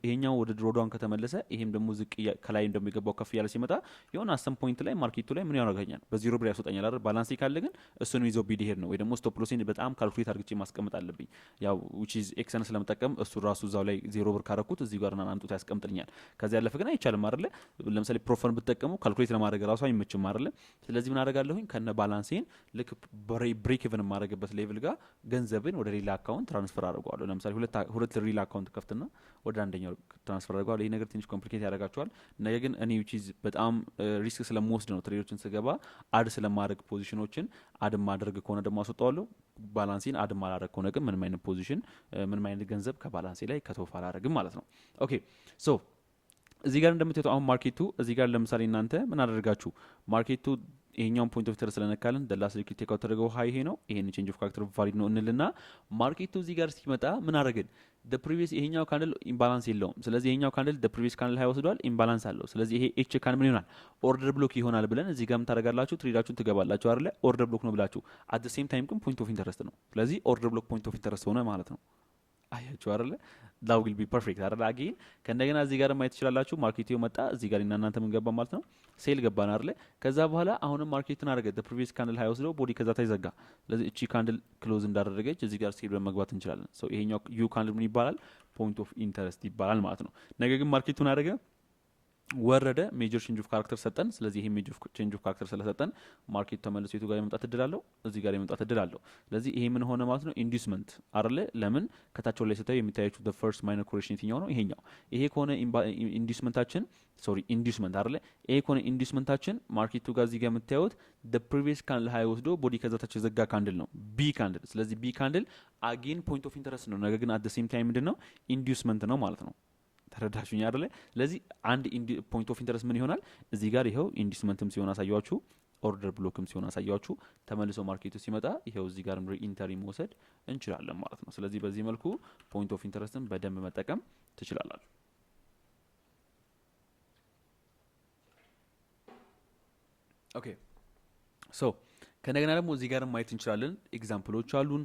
S1: ይሄኛው ወደ ድሮዳውን ከተመለሰ ይሄም ደግሞ ዝቅ ከላይ እንደሚገባው ከፍ ያለ ሲመጣ የሆነ አሰም ፖይንት ላይ ማርኬቱ ላይ ምን ያደርጋኛል? በዜሮ ብር ያስወጣኛል አይደል? ባላንስ ካለ ግን እሱን ይዘው ቢሄድ ነው ወይ ደግሞ ስቶፕ ሎሴን በጣም ካልኩሌት አድርግቼ ማስቀመጥ አለብኝ። ያው which is ኤክሰን ስለመጠቀም እሱ ራሱ እዛው ላይ ዜሮ ብር ካረኩት እዚህ ጋር አንጡት ያስቀምጥልኛል። ከዛ ያለፈ ግን አይቻልም አይደል? ለምሳሌ ፕሮፈርን ብትጠቀሙ ካልኩሌት ለማድረግ ራሱ አይመችም አይደል? ስለዚህ ምን አደርጋለሁኝ? ከነ ባላንሴን ልክ ብሬክ ኢቨን የማደርግበት ሌቭል ጋር ገንዘብ ወደ ሌላ አካውንት ትራንስፈር አድርጓለሁ። ለምሳሌ ሁለት ሪል አካውንት ከፍትና ወደ አንደኛው ትራንስፈር አድርጓለሁ። ይሄ ነገር ትንሽ ኮምፕሊኬት ያደርጋቸዋል። ነገር ግን እኔ which is በጣም ሪስክ ስለምወስድ ነው ትሬዶችን ስገባ አድ ስለማድረግ ፖዚሽኖችን አድ ማድረግ ከሆነ ደግሞ አስወጣዋለሁ። ባላንሲን አድ ማላደርግ ከሆነ ግን ምንም አይነት ፖዚሽን ምንም አይነት ገንዘብ ከባላንሴ ላይ ከተወፋ አላደርግም ማለት ነው። ኦኬ ሶ እዚህ ጋር እንደምታዩት አሁን ማርኬቱ እዚህ ጋር ለምሳሌ እናንተ ምን አደረጋችሁ? ማርኬቱ ይሄኛውን ፖይንት ኦፍ ኢንተረስት ስለነካልን ደላስ ሊኩዊድ ቴክ አውት ተደረገው ሃይ ይሄ ነው። ይሄን ቼንጅ ኦፍ ካራክተር ቫሊድ ነው እንልና ማርኬቱ እዚህ ጋር ሲመጣ ምን አደረግን? the previous ይሄኛው ካንድል ኢምባላንስ የለውም። ስለዚህ ይሄኛው ካንድል the previous ካንድል ሃይ ወስዷል፣ ኢምባላንስ አለው። ስለዚህ ይሄ ኤች ካን ምን ይሆናል? ኦርደር ብሎክ ይሆናል ብለን እዚህ ጋር ምን ታደርጋላችሁ? ትሬዳችሁን ትገባላችሁ አይደለ? ኦርደር ብሎክ ነው ብላችሁ at the same time ግን ፖይንት ኦፍ ኢንተረስት ነው። ስለዚህ ኦርደር ብሎክ ፖይንት ኦፍ ኢንተረስት ሆነ ማለት ነው። አያችሁ አይደለ? that will be perfect አይደለ? አጌን ከእንደገና እዚህ ጋር ማየት ትችላላችሁ። ማርኬቱ መጣ እዚህ ጋር እናንተ ምን ገባ ማለት ነው? ሴል ገባን አይደለ? ከዛ በኋላ አሁንም ማርኬቱን አደረገ the previous ካንድል ሃይ ወስዶ ቦዲ ከዛ ታይዘጋ። ስለዚህ እቺ ካንድል ክሎዝ እንዳደረገች እዚህ ጋር ሴል በመግባት እንችላለን። ሶ ይሄኛው ዩ ካንድል ምን ይባላል? ፖይንት ኦፍ ኢንተረስት ይባላል ማለት ነው። ነገር ግን ማርኬቱን አደረገ ወረደ፣ ሜጀር ቼንጅ ኦፍ ካራክተር ሰጠን። ስለዚህ ይሄ ሜጀር ቼንጅ ኦፍ ካራክተር ስለሰጠን ማርኬቱ ተመልሶ የቱ ጋር የመምጣት እድል አለው? እዚህ ጋር የመምጣት እድል አለው። ስለዚህ ይሄ ምን ሆነ ማለት ነው? ኢንዱስመንት አይደለ? ለምን ከታቸው ላይ ስታዩ የሚታያችሁ the first minor correlation የትኛው ነው? ይሄኛው። ይሄ ከሆነ ኢንዱስመንታችን ኢንዱስመንት አይደለ? ይሄ ከሆነ ኢንዱስመንታችን ማርኬቱ ጋር እዚህ ጋር የምታዩት the previous ካንድል ሃይ ወስዶ ቦዲ ከዛታች የዘጋ ካንድል ነው ቢ ካንድል። ስለዚህ ቢ ካንድል አጌን ፖይንት ኦፍ ኢንተረስት ነው። ነገር ግን at the same time ምንድነው? ኢንዱስመንት ነው ማለት ነው። ተረዳችሁኝ አይደለ? ስለዚህ አንድ ፖይንት ኦፍ ኢንተረስት ምን ይሆናል? እዚህ ጋር ይሄው ኢንዱስመንትም ሲሆን አሳያችሁ፣ ኦርደር ብሎክም ሲሆን አሳያችሁ። ተመልሶ ማርኬቱ ሲመጣ ይሄው እዚህ ጋር ኢንተሪ መውሰድ እንችላለን ማለት ነው። ስለዚህ በዚህ መልኩ ፖይንት ኦፍ ኢንተረስትን በደንብ መጠቀም ትችላላችሁ። ኦኬ ሶ ከነገና ደግሞ እዚህ ጋር ማየት እንችላለን። ኤግዛምፕሎች አሉን።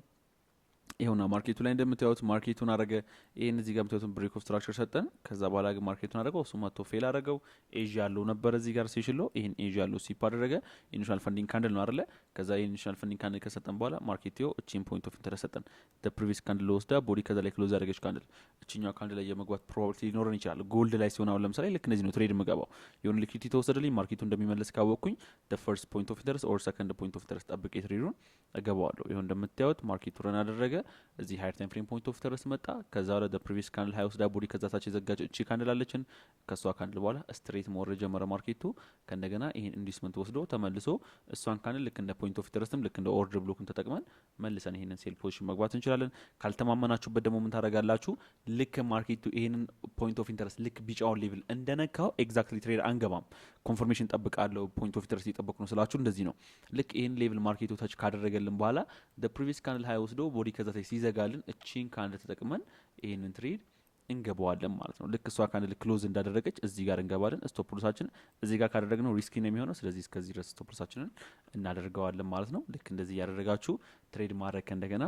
S1: ይሄውና ማርኬቱ ላይ እንደምታዩት ማርኬቱን አረገ። ይሄን እዚህ ጋር የምታዩትን ብሬክ ኦፍ ስትራክቸር ሰጠን። ከዛ በኋላ ግን ማርኬቱን አረገው፣ እሱ መጥቶ ፌል አረገው። ኤዥያ ያለው ነበር እዚህ ጋር ሲሽሎ፣ ይሄን ኤዥያ ያለው ሲፕ አደረገ። ኢኒሻል ፈንዲንግ ካንድል ነው አይደለ? ከዛ ኢኒሻል ፈንዲንግ ካንድል ከሰጠን በኋላ ማርኬቱ እቺን ፖይንት ኦፍ ኢንተረስት ሰጠን። the previous ካንድል ወስዳ ቦዲ ከዛ ላይ ክሎዝ ያደረገች ካንድል እቺኛው ካንድል ላይ የመግባት ፕሮባቢሊቲ ሊኖረን ይችላል። ጎልድ ላይ ሲሆን አሁን ለምሳሌ ልክ እንደዚህ ነው ትሬድ የምገባው። የሆነ ሊኩዊዲቲ ተወሰደልኝ ማርኬቱ እንደሚመለስ ካወቅኩኝ the first point of interest or second point of interest ጠብቄ ትሬዱን እገባዋለሁ። ይሄው እንደምታዩት ማርኬቱ ረን አደረገ። እዚህ ሃየር ታይም ፍሬም ፖይንት ኦፍ ኢንተረስት መጣ። ከዛ ወደ the previous ካንድል ሃይ ወስዳ ቦዲ ከዛ ታች የዘጋች እቺ ካንድል አለችን። ከሷ ካንድል በኋላ ስትሬት መውረድ ጀመረ ማርኬቱ። ከእንደገና ይሄን ኢንዱስመንት ወስዶ ተመልሶ እሷን ካንድል ልክ እንደ ፖይንት ኦፍ ኢንተረስትም ልክ እንደ ኦርደር ብሎክም ተጠቅመን መልሰን ይሄንን ሴል ፖዚሽን መግባት እንችላለን። ካልተማመናችሁበት ደግሞ ምን ታደርጋላችሁ? ልክ ማርኬቱ ይሄንን ፖይንት ኦፍ ኢንተረስት ልክ ቢጫውን ሌቭል እንደነካው ኤግዛክትሊ ትሬድ አንገባም። ኮንፈርሜሽን ጠብቃለሁ ፖይንት ኦፍ ኢንተረስት እየጠበቁ ነው ስላችሁ እንደዚህ ነው። ልክ ይሄን ሌቭል ማርኬቱ ታች ካደረገልን በኋላ the previous ካንድል ሃይ ወስዶ ቦዲ ከዛ ታች ሲዘጋልን እቺን ካንድል ተጠቅመን ይሄንን ትሬድ እንገባዋለን ማለት ነው። ልክ እሷ ካንድል ክሎዝ እንዳደረገች እዚህ ጋር እንገባለን። ስቶፕ ሎሳችን እዚህ ጋር ካደረግነው ሪስኪ ነው የሚሆነው። ስለዚህ እስከዚህ ድረስ ስቶፕ ሎሳችንን እናደርገዋለን ማለት ነው። ልክ እንደዚህ ያደረጋችሁ ትሬድ ማድረግ ከእንደገና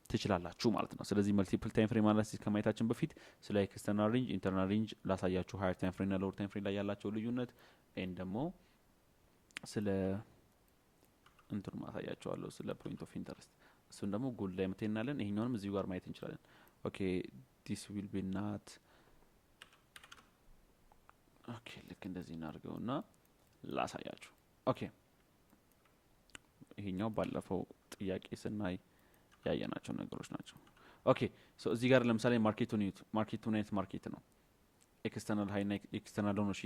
S1: ትችላላችሁ ማለት ነው። ስለዚህ መልቲፕል ታይም ፍሬም አናሊሲስ ከማየታችን በፊት ስለ ኤክስተርናል ሬንጅ፣ ኢንተርናል ሬንጅ ላሳያችሁ፣ ሃየር ታይም ፍሬም እና ሎወር ታይም ፍሬም ላይ ያላቸው ልዩነት ኤንድ ደግሞ ስለ እንትን ማሳያችኋለሁ ስለ ፖይንት ኦፍ ኢንተረስት። እሱን ደግሞ ጎል ላይ መተናለን። ይሄኛውንም እዚሁ ጋር ማየት እንችላለን። ኦኬ ዲስ ዊል ቢ ናት ኦኬ ልክ እንደዚህ እናድርገውና ላሳያችሁ። ኦኬ ይሄኛው ባለፈው ጥያቄ ስናይ ያየናቸው ነገሮች ናቸው። ኦኬ ሶ እዚህ ጋር ለምሳሌ ማርኬቱን ዩት ማርኬቱን አይነት ማርኬት ነው ኤክስተርናል ሃይ እና ኤክስተርናል ሎው ነው እሺ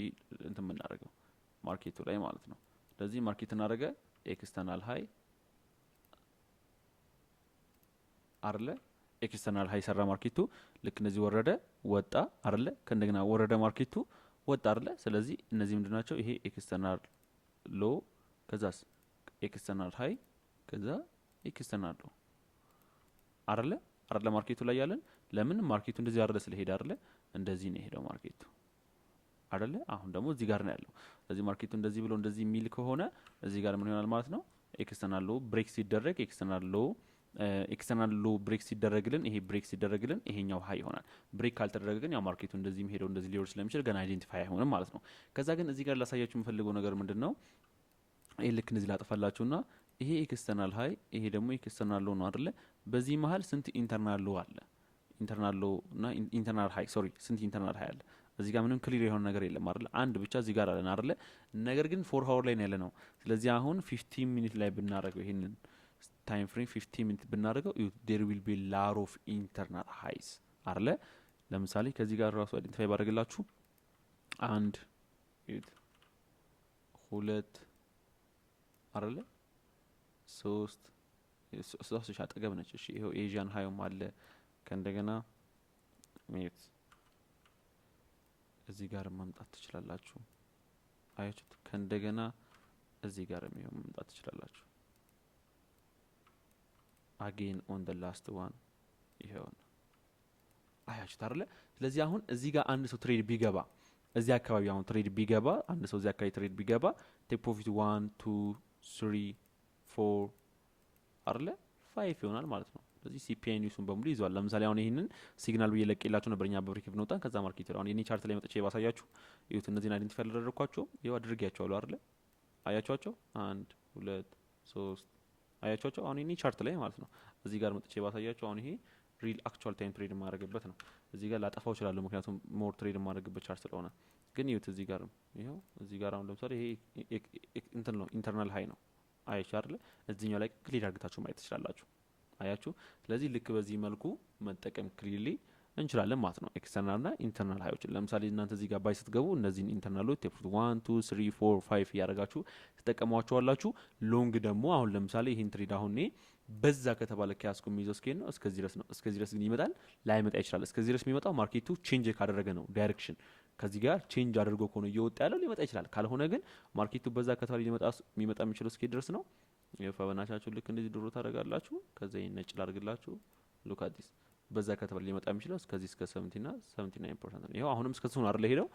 S1: እንትን የምናደርገው ማርኬቱ ላይ ማለት ነው። ስለዚህ ማርኬት እናደረገ ኤክስተርናል ሃይ አርለ ኤክስተርናል ሃይ ሰራ ማርኬቱ ልክ እንደዚህ ወረደ ወጣ አርለ ከእንደገና ወረደ ማርኬቱ ወጣ አርለ። ስለዚህ እነዚህ ምንድናቸው? ይሄ ኤክስተርናል ሎ ከዛስ ኤክስተርናል ሃይ ከዛ ኤክስተርናል ሎ አርለ አርለ ማርኬቱ ላይ ያለን ለምን ማርኬቱ እንደዚህ አርለ ስለሄደ አርለ እንደዚህ ነው ሄደው ማርኬቱ አይደለ? አሁን ደግሞ እዚህ ጋር ነው ያለው። ስለዚህ ማርኬቱ እንደዚህ ብሎ እንደዚህ ሚል ከሆነ እዚህ ጋር ምን ይሆናል ማለት ነው? ኤክስተርናል ሎ ብሬክ ሲደረግ ኤክስተርናል ሎ ብሬክ ሲደረግልን ይሄ ብሬክ ሲደረግልን ይሄኛው ሃይ ይሆናል። ብሬክ ካልተደረገ ግን ያው ማርኬቱ እንደዚህ ሄደው እንደዚህ ሊወርድ ስለሚችል ገና አይዴንቲፋይ አይሆንም ማለት ነው። ከዛ ግን እዚህ ጋር ላሳያችሁ የምፈልገው ነገር ምንድነው? ይሄ ልክ እንደዚህ ላጠፋላችሁና ይሄ ኤክስተርናል ሃይ ይሄ ደግሞ ኤክስተርናል ሎ ነው አይደለ? በዚህ መሀል ስንት ኢንተርናል ሎ አለ? ኢንተርናል ሎ እና ኢንተርናል ሃይ ስንት ኢንተርናል ሃይ አለ? እዚህ ጋር ምንም ክሊር የሆነ ነገር የለም አይደል? አንድ ብቻ እዚህ ጋር አለን አይደል? ነገር ግን 4 ሃወር ላይ ነው ያለ ነው። ስለዚህ አሁን 15 ሚኒት ላይ ብናረገው ይሄንን ታይም ፍሬም 15 ሚኒት ብናረገው there will be lot of internal highs አይደል? ለምሳሌ ከዚህ ጋር ራሱ አይደንቲፋይ ባደርግላችሁ 1 2 አይደል? 3 አጠገብ ነች። እሺ ይሄው ኤዥያን ሃይም አለ ከእንደገና ሜት እዚህ ጋር ማምጣት ትችላላችሁ። አያችሁት? ከእንደገና እዚህ ጋር መምጣት ትችላላችሁ again on the last one ይሄው አያችሁት አይደለ ስለዚህ አሁን እዚህ ጋር አንድ ሰው ትሬድ ቢገባ እዚህ አካባቢ አሁን ትሬድ ቢገባ አንድ ሰው እዚህ አካባቢ ትሬድ ቢገባ ቴክ ፕሮፊት 1 2 3 4 አይደለ 5 ይሆናል ማለት ነው ስለዚህ ሲፒአይ ኒውስን በሙሉ ይዟል ለምሳሌ አሁን ይሄንን ሲግናል ብየለቅላችሁ ነበርኛ በብሬክ ነው ከዛ ማርኬት አሁን የኔ ቻርት ላይ መጥቼ ባሳያችሁ ይሁት እነዚህን አይደንቲፋይ አደረኳቸው ይሄው አድርጌያቸዋለሁ አይደለ አያችኋቸው 1 2 3 አያችኋቸው አሁን የኔ ቻርት ላይ ማለት ነው እዚህ ጋር መጥቼ ባሳያችሁ አሁን ይሄ ሪል አክቹዋል ታይም ትሬድ ማድረግበት ነው እዚህ ጋር ላጠፋው ይችላል ምክንያቱም ሞር ትሬድ ማድረግበት ቻርት ስለሆነ ግን ይሁት እዚህ ጋር ይሄው እዚህ ጋር አሁን ለምሳሌ ይሄ እንትን ነው ኢንተርናል ሃይ ነው አያችሁ አይደለ እዚህኛው ላይ ክሊር አድርጋችሁ ማየት ትችላላችሁ አያችሁ ስለዚህ ልክ በዚህ መልኩ መጠቀም ክሊርሊ እንችላለን ማለት ነው ኤክስተርናል እና ኢንተርናል ሃዮችን ለምሳሌ እናንተ እዚህ ጋር ባይ ስትገቡ እነዚህን ኢንተርናሎች ቴፕሩት 1 2 3 4 5 ያደርጋችሁ ተጠቀሟቸዋላችሁ ሎንግ ደግሞ አሁን ለምሳሌ ይሄን ትሬድ አሁን በዛ ከተባለ ከያስኩ የሚይዘው ስኬል ነው እስከዚህ ድረስ ግን ይመጣል ላይመጣ ይችላል እስከዚህ ድረስ የሚመጣው ማርኬቱ ቼንጅ ካደረገ ነው ዳይሬክሽን ከዚህ ጋር ቼንጅ አድርጎ ከሆነ እየወጣ ያለው ሊመጣ ይችላል ካልሆነ ግን ማርኬቱ በዛ ከተባለ ሊመጣ የሚችለው እስከ ድረስ ነው የፋበናቻችሁ ልክ እንደዚህ ድሮ ታደርጋላችሁ ከዛ ነጭ ላድርግላችሁ ሉክ አት ዲስ በዛ ከተባለ ሊመጣ የሚችለው እስከዚህ እስከ 70 እና 79% ነው ይሄው አሁንም እስከ ሱን አይደል ሄደው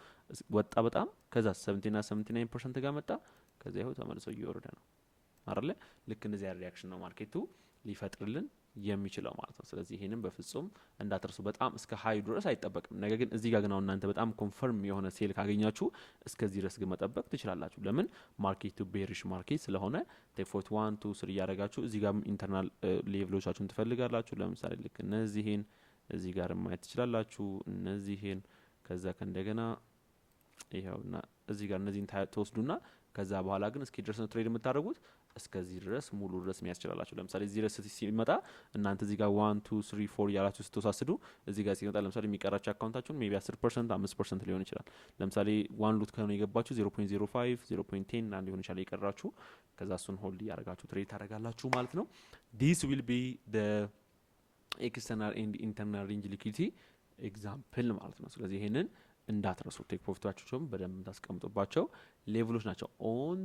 S1: ወጣ በጣም ከዛ 70 እና 79% ጋር መጣ ከዛ ይሄው ተመልሶ እየወረደ ነው አይደል ልክ እንደዚህ ያለ ሪአክሽን ነው ማርኬቱ ሊፈጥርልን የሚችለው ማለት ነው ስለዚህ ይሄንን በፍጹም እንዳትረሱ በጣም እስከ ሃይ ድረስ አይጠበቅም ነገር ግን እዚህ ጋር ግን አሁን እናንተ በጣም ኮንፈርም የሆነ ሴል ካገኛችሁ እስከዚህ ድረስ ግን መጠበቅ ትችላላችሁ ለምን ማርኬቱ ቤሪሽ ማርኬት ስለሆነ ቴክፎርት 1 2 3 ያረጋችሁ እዚህ ጋር ኢንተርናል ሌቭሎቻችሁን ትፈልጋላችሁ ለምሳሌ ልክ እነዚህን እዚህ ጋር ማየት ትችላላችሁ እነዚህን ከዛ ከእንደገና ይሄውና እዚህ ጋር እነዚህን ተወስዱና ከዛ በኋላ ግን እስኪ ድረስ ነው ትሬድ የምታደርጉት እስከዚህ ድረስ ሙሉ ድረስ የሚያስችላላችሁ ለምሳሌ እዚህ ድረስ ሲመጣ እናንተ እዚህ ጋር 1 2 3 4 ያላችሁ ስትወሳስዱ እዚህ ጋር ሲመጣ ለምሳሌ የሚቀራችሁ አካውንታችሁን ሜቢ 10% 5% ሊሆን ይችላል ለምሳሌ 1 ሉት ከሆነ የገባችሁ 0.05 0.10 አንድ ሊሆን ይችላል የቀራችሁ ከዛ እሱን ሆልድ ያረጋችሁ ትሬድ ታደርጋላችሁ ማለት ነው this will be the external and internal range liquidity example ማለት ነው ስለዚህ ይሄንን እንዳትረሱ ቴክ ፕሮፊታችሁም በደንብ ታስቀምጡባቸው ሌቭሎች ናቸው on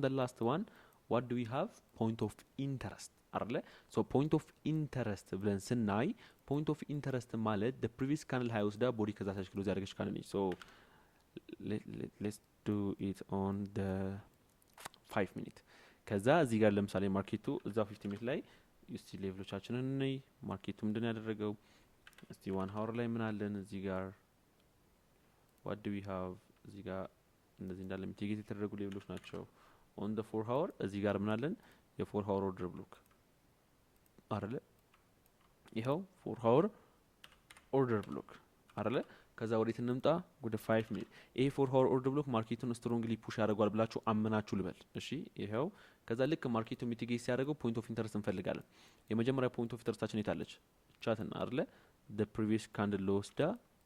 S1: the last one what do we have point of interest አይደለ so point of interest ብለን ስናይ point of interest ማለት the previous candle high ወስዳ ቦዲ ከዛ ታች ክሎዝ ያደረገች ካንል ነች so let's do it on the 5 minute ከዛ እዚህ ጋር ለምሳሌ ማርኬቱ እዛ 50 minute ላይ እስቲ ሌቭሎቻችንን ነይ ማርኬቱ ምንድን ያደረገው እስቲ 1 hour ላይ ምን አለን እዚህ ጋር what do we have እዚህ ጋር እንደዚህ እንዳለ ሚቲጌት የተደረጉ ሌቭሎች ናቸው on the 4 hour እዚህ ጋር ምን አለን የ4 hour order block አይደለ ይሄው 4 hour order block አይደለ ከዛ ወዴት እንምጣ ወደ 5 minute ይሄ 4 hour order block ማርኬቱን ስትሮንግሊ ፑሽ ያደርጋል ብላችሁ አመናችሁ ልበል እሺ ይሄው ከዛ ልክ ማርኬቱ ሚቲጌት ሲያደርገው ፖይንት ኦፍ ኢንተረስት እንፈልጋለን የመጀመሪያ ፖይንት ኦፍ ኢንተረስታችን የታለች ቻትና አይደለ the previous candle ወስዳ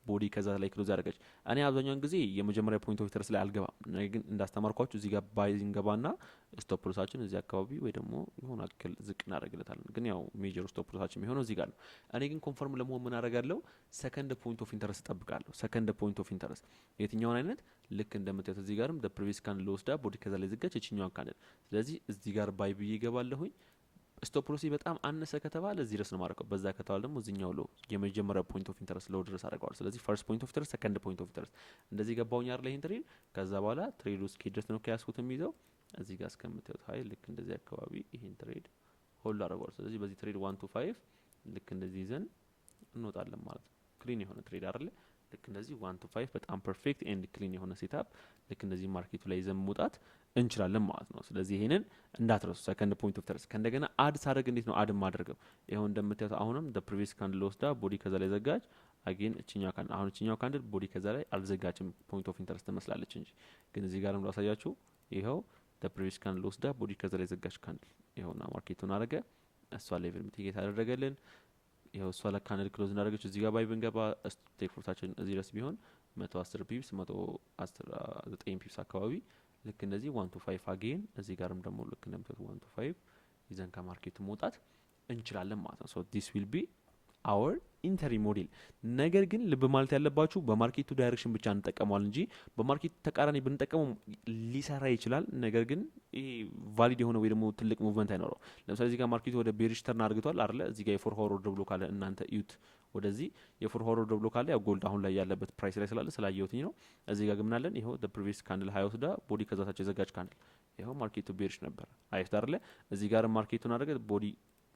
S1: ቦዲ ከዛ ላይ ክሎዝ ያደረገች እኔ አብዛኛውን ጊዜ የመጀመሪያ ፖይንት ኦፍ ኢንተረስት ላይ አልገባም ነገር ግን እንዳስተማርኳችሁ እዚህ ጋር ባይዚንግ ገባና ስቶፕ ሎሳችን እዚህ አካባቢ ወይ ደግሞ የሆነ አክል ዝቅ እናደርግለታለን ግን ያው ሜጀር ስቶፕ ሎሳችን የሚሆነው እዚህ ጋር ነው እኔ ግን ኮንፈርም ለመሆን ምን አደርጋለሁ ሰከንድ ፖይንት ኦፍ ኢንተረስት እጠብቃለሁ ሰከንድ ፖይንት ኦፍ ኢንተረስት የትኛውን አይነት ልክ እንደምታዩት እዚህ ጋርም the previous candle ወስዳ ቦዲ ከዛ ላይ ዝጋች እቺኛውን ካንል ስለዚህ እዚህ ጋር ባይ ብዬ ገባለሁኝ ስቶፕ ሎሲ በጣም አነሰ ከተባለ እዚህ ድረስ ነው ማረከው በዛ ከተባለ ደግሞ እዚህኛው ሎ የመጀመሪያ ፖይንት ኦፍ ኢንተረስት ሎ ድረስ አደርጋለሁ ስለዚህ ፈርስት ፖይንት ኦፍ ኢንተረስት ሰከንድ ፖይንት ኦፍ ኢንተረስት እንደዚህ ገባውኝ አይደል ይሄን ትሬድ ከዛ በኋላ ትሬዱ እስኪ ድረስ ነው ከያስኩት የሚይዘው እዚህ ጋር እስከምታዩት ሃይ ልክ እንደዚህ አካባቢ ይሄን ትሬድ ሆልድ አደርጋለሁ ስለዚህ በዚህ ትሬድ 1 to 5 ልክ እንደዚህ ይዘን እንወጣለን ማለት ነው ክሊን የሆነ ትሬድ አይደል ልክ እንደዚህ 1 to 5 በጣም ፐርፌክት ኤንድ ክሊን የሆነ ሴትአፕ ልክ እንደዚህ ማርኬቱ ላይ ይዘን መውጣት እንችላለን ማለት ነው ስለዚህ ይሄንን እንዳትረሱ ሰከንድ ፖይንት ኦፍ ኢንተረስት ከእንደገና አድ ሳደርግ እንዴት ነው አድ ማድረገው ይሄው እንደምታዩት አሁንም the previous candle ወስዳ ቦዲ ከዛ ላይ ዘጋች አጌን እቺኛው ካንድ አሁን እቺኛው ካንድ ቦዲ ከዛ ላይ አልዘጋችም ፖይንት ኦፍ ኢንተረስት መስላለች እንጂ ግን እዚህ ጋርም ላሳያችሁ ይሄው the previous candle ወስዳ ቦዲ ከዛ ላይ ዘጋች ካንድ ይሄውና ማርኬቱን አረገ እሷ ሌቭል ሚቲጌት አደረገልን ይሄው እሷ ለካንል ክሎዝ እንዳደረገች እዚህ ጋር ባይ ብንገባ ስቴክ ፕሮፊታችን እዚህ ድረስ ቢሆን 110 ፒፕስ 119 ፒፕስ አካባቢ ልክ እንደዚህ 1 to 5 አጌን እዚህ ጋርም ደግሞ ልክ እንደምታዩት 1 to 5 ይዘን ከማርኬቱ መውጣት እንችላለን ማለት ነው so this will be our ኢንተሪ ሞዴል። ነገር ግን ልብ ማለት ያለባችሁ በማርኬቱ ዳይሬክሽን ብቻ እንጠቀመዋል እንጂ በማርኬቱ ተቃራኒ ብንጠቀመው ሊሰራ ይችላል። ነገር ግን ይሄ ቫሊድ የሆነ ወይ ደግሞ ትልቅ ሙቭመንት አይኖረው። ለምሳሌ እዚህ ጋር ማርኬቱ ወደ ቤሪሽ ተርን አድርግቷል አይደለ? እዚህ ጋር የፎር ሆሮ ደብሎ ካለ እናንተ እዩት። ወደዚህ የፎር ሆሮ ደብሎ ካለ ያው ጎልድ አሁን ላይ ያለበት ፕራይስ ላይ ስላለ ስላየሁትኝ ነው። እዚህ ጋር ግን አለን ይሄው the previous candle high ወስዳ ቦዲ ከዛታች የዘጋች ካንድል ይሄው ማርኬቱ ቤሪሽ ነበር አይተህ አይደለ? እዚህ ጋር ማርኬቱን አደረገ ቦዲ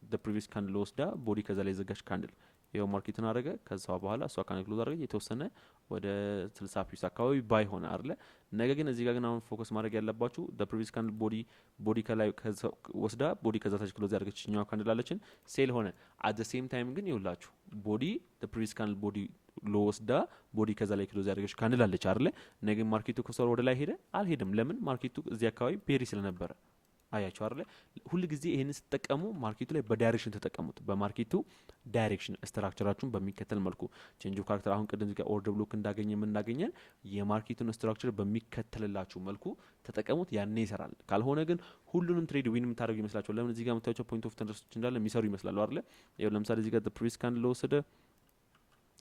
S1: the previous candle ወስዳ ቦዲ ከዛ ላይ የዘጋች ካንድል ይሄው ማርኬቱን አደረገ። ከዛ በኋላ እሷ ካንድል ክሎዝ አደረገ የተወሰነ ወደ 60 ፒስ አካባቢ ባይ ሆነ አይደለ? ነገር ግን እዚህ ጋር ግን አሁን ፎከስ ማድረግ ያለባችሁ the previous candle ቦዲ ከላይ ወስዳ ቦዲ ከዛ ታች ክሎዝ ያደረገችኛው ካንድል አለችን ሴል ሆነ። at the same time ግን ይውላችሁ ቦዲ the previous candle ቦዲ ሎ ወስዳ ቦዲ ከዛ ላይ ክሎዝ ያደረገች ካንድል አለች አይደለ? ነገር ግን ማርኬቱ ከሰር ወደ ላይ ሄደ አልሄደም። ለምን? ማርኬቱ እዚህ አካባቢ ቤሪ ስለነበረ አያችሁ አይደለ? ሁሉ ጊዜ ይሄን ስትጠቀሙ ማርኬቱ ላይ በዳይሬክሽን ተጠቀሙት። በማርኬቱ ዳይሬክሽን ስትራክቸራችሁን በሚከተል መልኩ ቼንጅ ኦፍ ካራክተር አሁን ቅድም እዚህ ጋር ኦርደር ብሎክ እንዳገኘን የማርኬቱን ስትራክቸር በሚከተልላችሁ መልኩ ተጠቀሙት። ያኔ ይሰራል። ካልሆነ ግን ሁሉንም ትሬድ ዊን የምታደርጉ ይመስላችኋል። ለምን? እዚህ ጋር የምታዩቸው ፖይንት ኦፍ ኢንተረስቶች እንዳለ የሚሰሩ ይመስላሉ አይደለ? ይኸው ለምሳሌ እዚህ ጋር the previous candle ወሰደ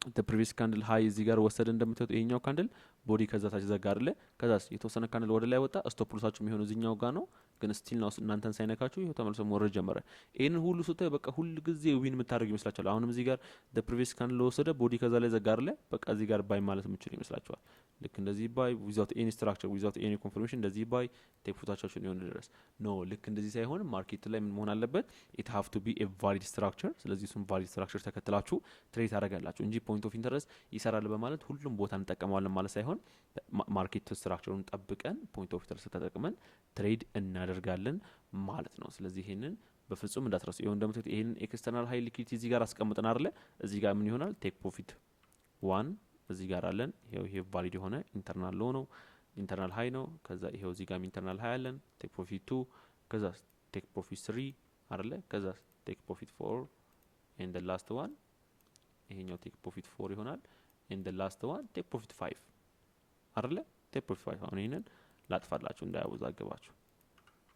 S1: the previous candle high እዚህ ጋር ወሰደ። እንደምታዩት ይሄኛው ካንድል ቦዲ ከዛ ታች ዘጋ አይደለ? ከዛስ የተወሰነ ካንድል ወደ ላይ ወጣ። ስቶፕ ሎሳችሁ የሚሆነው እዚህኛው ጋር ነው። ግን ስቲል ነው እናንተን ሳይነካችሁ ይሄው ተመልሶ መውረድ ጀመረ። ይሄንን ሁሉ ስታይ በቃ ሁሉ ጊዜ ዊን የምታደርጉ ይመስላችኋል። አሁንም እዚህ ጋር the previous candle ወሰደ ቦዲ ከዛ ላይ ዘጋ አይደለ? በቃ እዚህ ጋር ባይ ማለት የምትችሉ ይመስላችኋል። ልክ እንደዚህ ባይ without any structure without any confirmation እንደዚህ ባይ ቴክ ፎታቻችሁን ይሆን ድረስ ኖ። ልክ እንደዚህ ሳይሆን ማርኬት ላይ ምን መሆን አለበት? it have to be a valid structure። ስለዚህ እሱም valid structure ተከትላችሁ ትሬድ ታደርጋላችሁ እንጂ ፖይንት ኦፍ ኢንተረስት ይሰራል በማለት ሁሉም ቦታ እንጠቀመዋለን ማለት ሳይሆን ማርኬት ስትራክቸሩን ጠብቀን ፖይንት ኦፍ ኢንተረስት ተጠቅመን ትሬድ እናደርጋለን ማለት ነው። ስለዚህ ይሄንን በፍጹም እንዳትረሱ። ይሄው እንደምታዩት ይሄንን ኤክስተርናል ሃይ ሊኩዊዲቲ እዚህ ጋር አስቀምጠን አይደለ? እዚህ ጋር ምን ይሆናል? ቴክ ፕሮፊት 1 እዚህ ጋር አለን። ይሄ ቫሊድ የሆነ ኢንተርናል ሎ ነው፣ ኢንተርናል ሃይ ነው። ከዛ ይሄው እዚህ ጋር ኢንተርናል ሃይ አለን። ቴክ ፕሮፊት 2 ከዛ ቴክ ፕሮፊት 3 አይደለ? ከዛ ቴክ ፕሮፊት 4 and the last one ይሄኛው ቴክ ፕሮፊት 4 ይሆናል and the last one ቴክ ፕሮፊት 5 አይደለ? ቴክ ፕሮፊት 5 አሁን ይሄንን ላጥፋላችሁ እንዳያወዛግባችሁ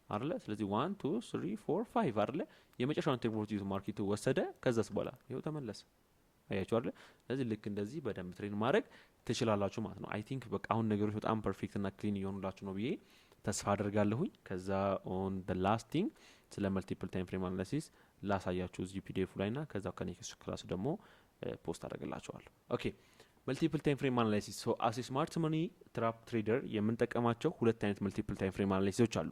S1: አይደለ? ስለዚህ 1 2 3 4 5 አይደለ? የመጨረሻውን ቴክ ፕሮፊት ማርኬቱ ወሰደ። ከዛስ በኋላ ይሄው ተመለሰ። አያችሁ አይደል? ስለዚህ ልክ እንደዚህ በደንብ ትሬን ማድረግ ትችላላችሁ ማለት ነው። አይ ቲንክ በቃ አሁን ነገሮች በጣም ፐርፌክት እና ክሊን እየሆኑላችሁ ነው ብዬ ተስፋ አደርጋለሁኝ። ከዛ ኦን the last thing ስለ መልቲፕል ታይም ፍሬም አናሊሲስ ላሳያችሁ እዚህ ፒዲኤፍ ላይ እና ከዛ ከኔክስት ክላስ ደግሞ ፖስት አደርግላችኋለሁ። ኦኬ መልቲፕል ታይም ፍሬም አናሊሲስ ሶ አስ ስማርት መኒ ትራፕ ትሬደር የምንጠቀማቸው ሁለት አይነት መልቲፕል ታይም ፍሬም አናሊሲሶች አሉ።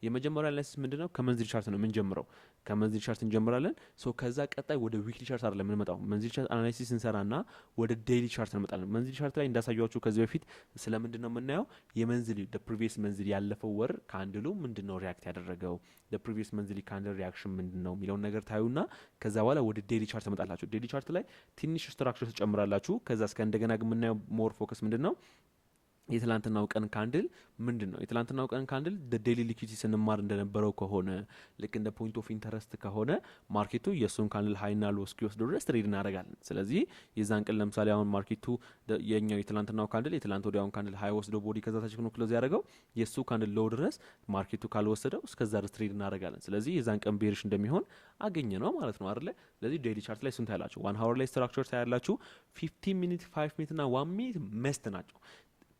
S1: የመጀመሪያው አናሊሲስ ምንድነው? ከመንዝሊ ቻርት ነው የምንጀምረው። ከመንዝሊ ቻርት እንጀምራለን። ሶ ከዛ ቀጣይ ወደ ዊክሊ ቻርት አይደለም የምንመጣው። መንዝሊ ቻርት አናሊሲስ እንሰራና ወደ ዴይሊ ቻርት እንመጣለን። መንዝሊ ቻርት ላይ እንዳሳያችሁ ከዚህ በፊት ስለምንድነው የምናየው? የመንዝሊ the previous መንዝሊ ያለፈው ወር ካንድሉ ምንድነው ሪያክት ያደረገው፣ the previous መንዝሊ ካንድል ሪያክሽን ምንድነው የሚለውን ነገር ታዩና ከዛ በኋላ ወደ ዴይሊ ቻርት ትመጣላችሁ። ዴይሊ ቻርት ላይ ትንሽ ስትራክቸር ትጨምራላችሁ። ከዛ እስከ እንደገና ግን የምናየው ሞር ፎከስ ምንድነው? የትላንትናው ቀን ካንድል ምንድነው? የትላንትናው ቀን ካንድል ዴይሊ ሊኩዊዲቲ ስንማር እንደነበረው ከሆነ ልክ እንደ ፖይንት ኦፍ ኢንተረስት ከሆነ ማርኬቱ የሱን ካንድል ሃይና ሎ እስኪወስድ ድረስ ትሬድ እናደርጋለን። ስለዚህ የዛን ቀን ለምሳሌ አሁን ማርኬቱ የኛው የትላንትናው ካንድል የትላንት ወዲያውን ካንድል ሃይ ወስዶ ቦዲ ከዛ ታች ነው ክሎዝ ያደረገው የሱ ካንድል ሎ ድረስ ማርኬቱ ካልወሰደው እስከዛ ድረስ ትሬድ እናደርጋለን። ስለዚህ የዛን ቀን ቤሪሽ እንደሚሆን አገኘ ነው ማለት ነው አይደለ? ስለዚህ ዴይሊ ቻርት ላይ እሱን ታያላችሁ። 1 ሃወር ላይ ስትራክቸር ታያላችሁ። 15 ሚኒት 5 ሚኒት እና 1 ሚኒት መስት ናቸው።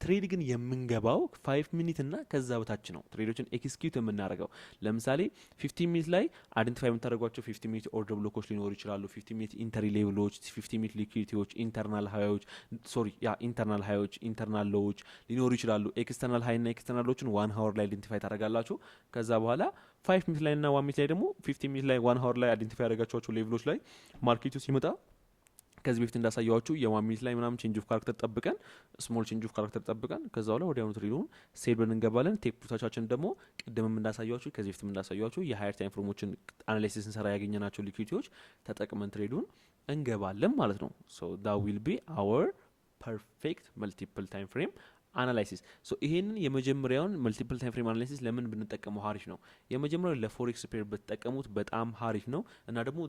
S1: ትሬድ ግን የምንገባው 5 ሚኒት እና ከዛ በታች ነው። ትሬዶችን ኤክስኪዩት የምናደርገው ለምሳሌ 15 ሚኒት ላይ አይደንቲፋይ የምታደርጓቸው 15 ሚኒት ኦርደር ብሎኮች ሊኖሩ ይችላሉ። 15 ሚኒት ኢንተሪ ሌቭሎች፣ 15 ሚኒት ሊኩዊዲቲዎች፣ ኢንተርናል ሃዮች ኢንተርናል ሃዮች፣ ኢንተርናል ሎዎች ሊኖሩ ይችላሉ። ኤክስተርናል ሃይ እና ኤክስተርናል ሎዎችን 1 ሃወር ላይ አይደንቲፋይ ታደርጋላችሁ። ከዛ በኋላ 5 ሚኒት ላይ እና 1 ሚኒት ላይ ደግሞ 15 ሚኒት ላይ 1 ሃወር ላይ አይደንቲፋይ ያደረጋችኋቸው ሌቭሎች ላይ ማርኬቱ ሲመጣ ከዚህ በፊት እንዳሳያችሁ የ1 ሚኒት ላይ ምናምን ቼንጅ ኦፍ ካራክተር ጠብቀን ስሞል ቼንጅ ኦፍ ካራክተር ጠብቀን ከዛ በኋላ ወዲያውኑ ትሬዱን ሴል ብለን እንገባለን። ቴክ ፕሮታቻችን ደግሞ ቅድምም እንዳሳያችሁ ከዚህ በፊትም እንዳሳያችሁ የሃየር ታይም ፍሬሞችን አናላይሲስ እንሰራ ያገኘናቸው ሊኩዊዲቲዎች ተጠቅመን ትሬዱን እንገባለን ማለት ነው። ሶ that will be our perfect multiple time frame
S2: አናላይሲስ ይሄንን የመጀመሪያውን መልቲፕል ታይም ፍሬም አናላይሲስ ለምን ብንጠቀመው ሀሪፍ ነው? የመጀመሪያው ለፎሬክስ ፔር ብትጠቀሙት በጣም ሀሪፍ ነው እና ደግሞ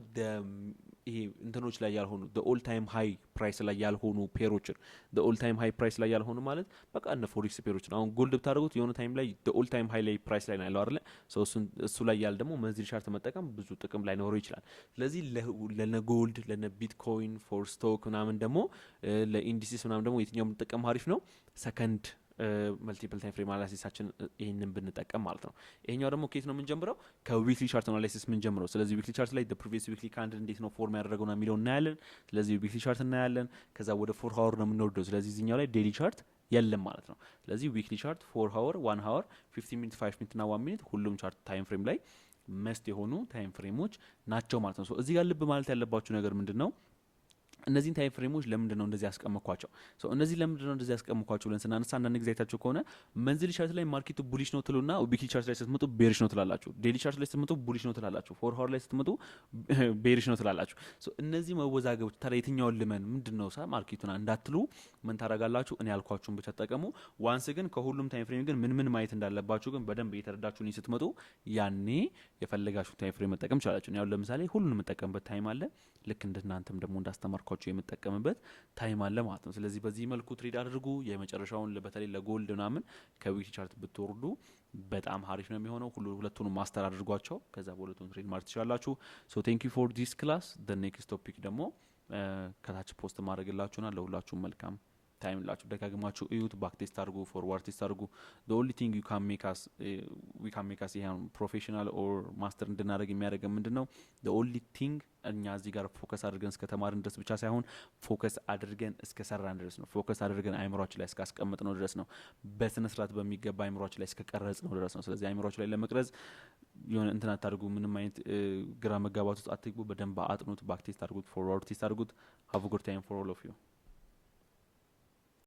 S2: ይሄ እንትኖች ላይ ያልሆኑ ኦል ታይም ሀይ ፕራይስ ላይ ያልሆኑ ፔሮችን ኦል ታይም ሀይ ፕራይስ ላይ ያልሆኑ ማለት በቃ እነ ፎሬክስ ፔሮችን አሁን ጎልድ ብታደርጉት የሆነ ታይም ላይ ኦል ታይም ሀይ ላይ ፕራይስ ላይ ነው ያለው አይደለ? እሱ ላይ ያለ ደግሞ መንዝሊ ቻርት መጠቀም ብዙ ጥቅም ላይኖረው ይችላል። ስለዚህ ለነ ጎልድ ለነ ቢትኮይን ፎር ስቶክ ምናምን ደግሞ ለኢንዲሲስ ምናምን ደግሞ የትኛው ብንጠቀም ሀሪፍ ነው? ሰከንድ መልቲፕል ታይም ፍሬም አናላይሲሳችን ይህንን ብንጠቀም ማለት ነው። ይሄኛው ደግሞ ከየት ነው የምንጀምረው? ከዊክሊ ቻርት አናላይሲስ የምንጀምረው። ስለዚህ ዊክሊ ቻርት ላይ ፕሪቪየስ ዊክሊ ካንድል እንዴት ነው ፎርም ያደረገው ና የሚለው እናያለን። ስለዚህ ዊክሊ ቻርት እናያለን። ከዛ ወደ 4 ሀወር ነው የምንወርደው። ስለዚህ እዚኛው ላይ ዴይሊ ቻርት የለም ማለት ነው። ስለዚህ ዊክሊ ቻርት 4 ሀወር 1 ሀወር 15 ሚኒት 5 ሚኒት ና 1 ሚኒት ሁሉም ቻርት ታይም ፍሬም ላይ መስት የሆኑ ታይም ፍሬሞች ናቸው ማለት ነው። እዚህ ጋር ልብ ማለት ያለባችሁ ነገር ምንድን ነው? እነዚህን ታይም ፍሬሞች ለምንድን ነው እንደዚህ ያስቀመኳቸው? እነዚህ ለምንድን ነው እንደዚህ ያስቀመኳቸው ብለን ስናነሳ አንዳንድ ጊዜ አይታችሁ ከሆነ መንዝሊ ቻርት ላይ ማርኬቱ ቡሊሽ ነው ትሉና ዊክሊ ቻርት ላይ ስትመጡ ቤሪሽ ነው ትላላችሁ። ዴይሊ ቻርት ላይ ስትመጡ ቡሊሽ ነው ትላላችሁ። 4 ሀወር ላይ ስትመጡ ቤሪሽ ነው ትላላችሁ። እነዚህ መወዛገቦች ታዲያ የትኛውን ልመን ምንድን ነው ማርኬቱን እንዳትሉ ምን ታደርጋላችሁ? እኔ ያልኳችሁን ብቻ ተጠቀሙ። ዋንስ ግን ከሁሉም ታይም ፍሬም ግን ምን ማየት እንዳለባችሁ ግን በደንብ እየተረዳችሁ ስትመጡ ያኔ የፈለጋችሁ ታይም ፍሬም መጠቀም ቻላችሁ። ያው ለምሳሌ ሁሉን የምጠቀምበት ታይም አለ፣ ልክ እንደናንተም ደግሞ እንዳስተማርኳችሁ የምጠቀምበት ታይም አለ ማለት ነው። ስለዚህ በዚህ መልኩ ትሬድ አድርጉ። የመጨረሻውን በተለይ ለጎልድ ምናምን ከዊክሊ ቻርት ብትወርዱ በጣም ሀሪፍ ነው የሚሆነው። ሁለቱንም ማስተር አድርጓቸው፣ ከዛ በሁለቱም ትሬድ ማድረግ ትችላላችሁ። ሶ ቴንክ ዩ ፎር ዲስ ክላስ። ኔክስት ቶፒክ ደግሞ ከታች ፖስት ማድረግላችሁና ለሁላችሁም መልካም ታይም ላችሁ ደጋግማችሁ እዩት። ባክ ቴስት አድርጉ፣ ፎርዋርድ ቴስት አድርጉ። the only thing you can make us we can make us ይሄን ፕሮፌሽናል ኦር ማስተር እንድናደርግ የሚያደርገን ምንድነው? the only thing እኛ እዚህ ጋር ፎከስ አድርገን እስከ ተማርን ድረስ ብቻ ሳይሆን ፎከስ አድርገን እስከ ሰራን ድረስ ነው። ፎከስ አድርገን አይምሮአችን ላይ እስካስቀምጥ ነው ድረስ ነው። በስነ ስርዓት በሚገባ አይምሮአችን ላይ እስከቀረጽ ነው ድረስ ነው። ስለዚህ አይምሮአችን ላይ ለመቅረጽ የሆነ እንትን አታድርጉ። ምንም አይነት ግራ መጋባት ውስጥ አትግቡ። በደንብ አጥኑት፣ ባክ ቴስት አድርጉት፣ ፎርዋርድ ቴስት አድርጉት። have a good time for all of you.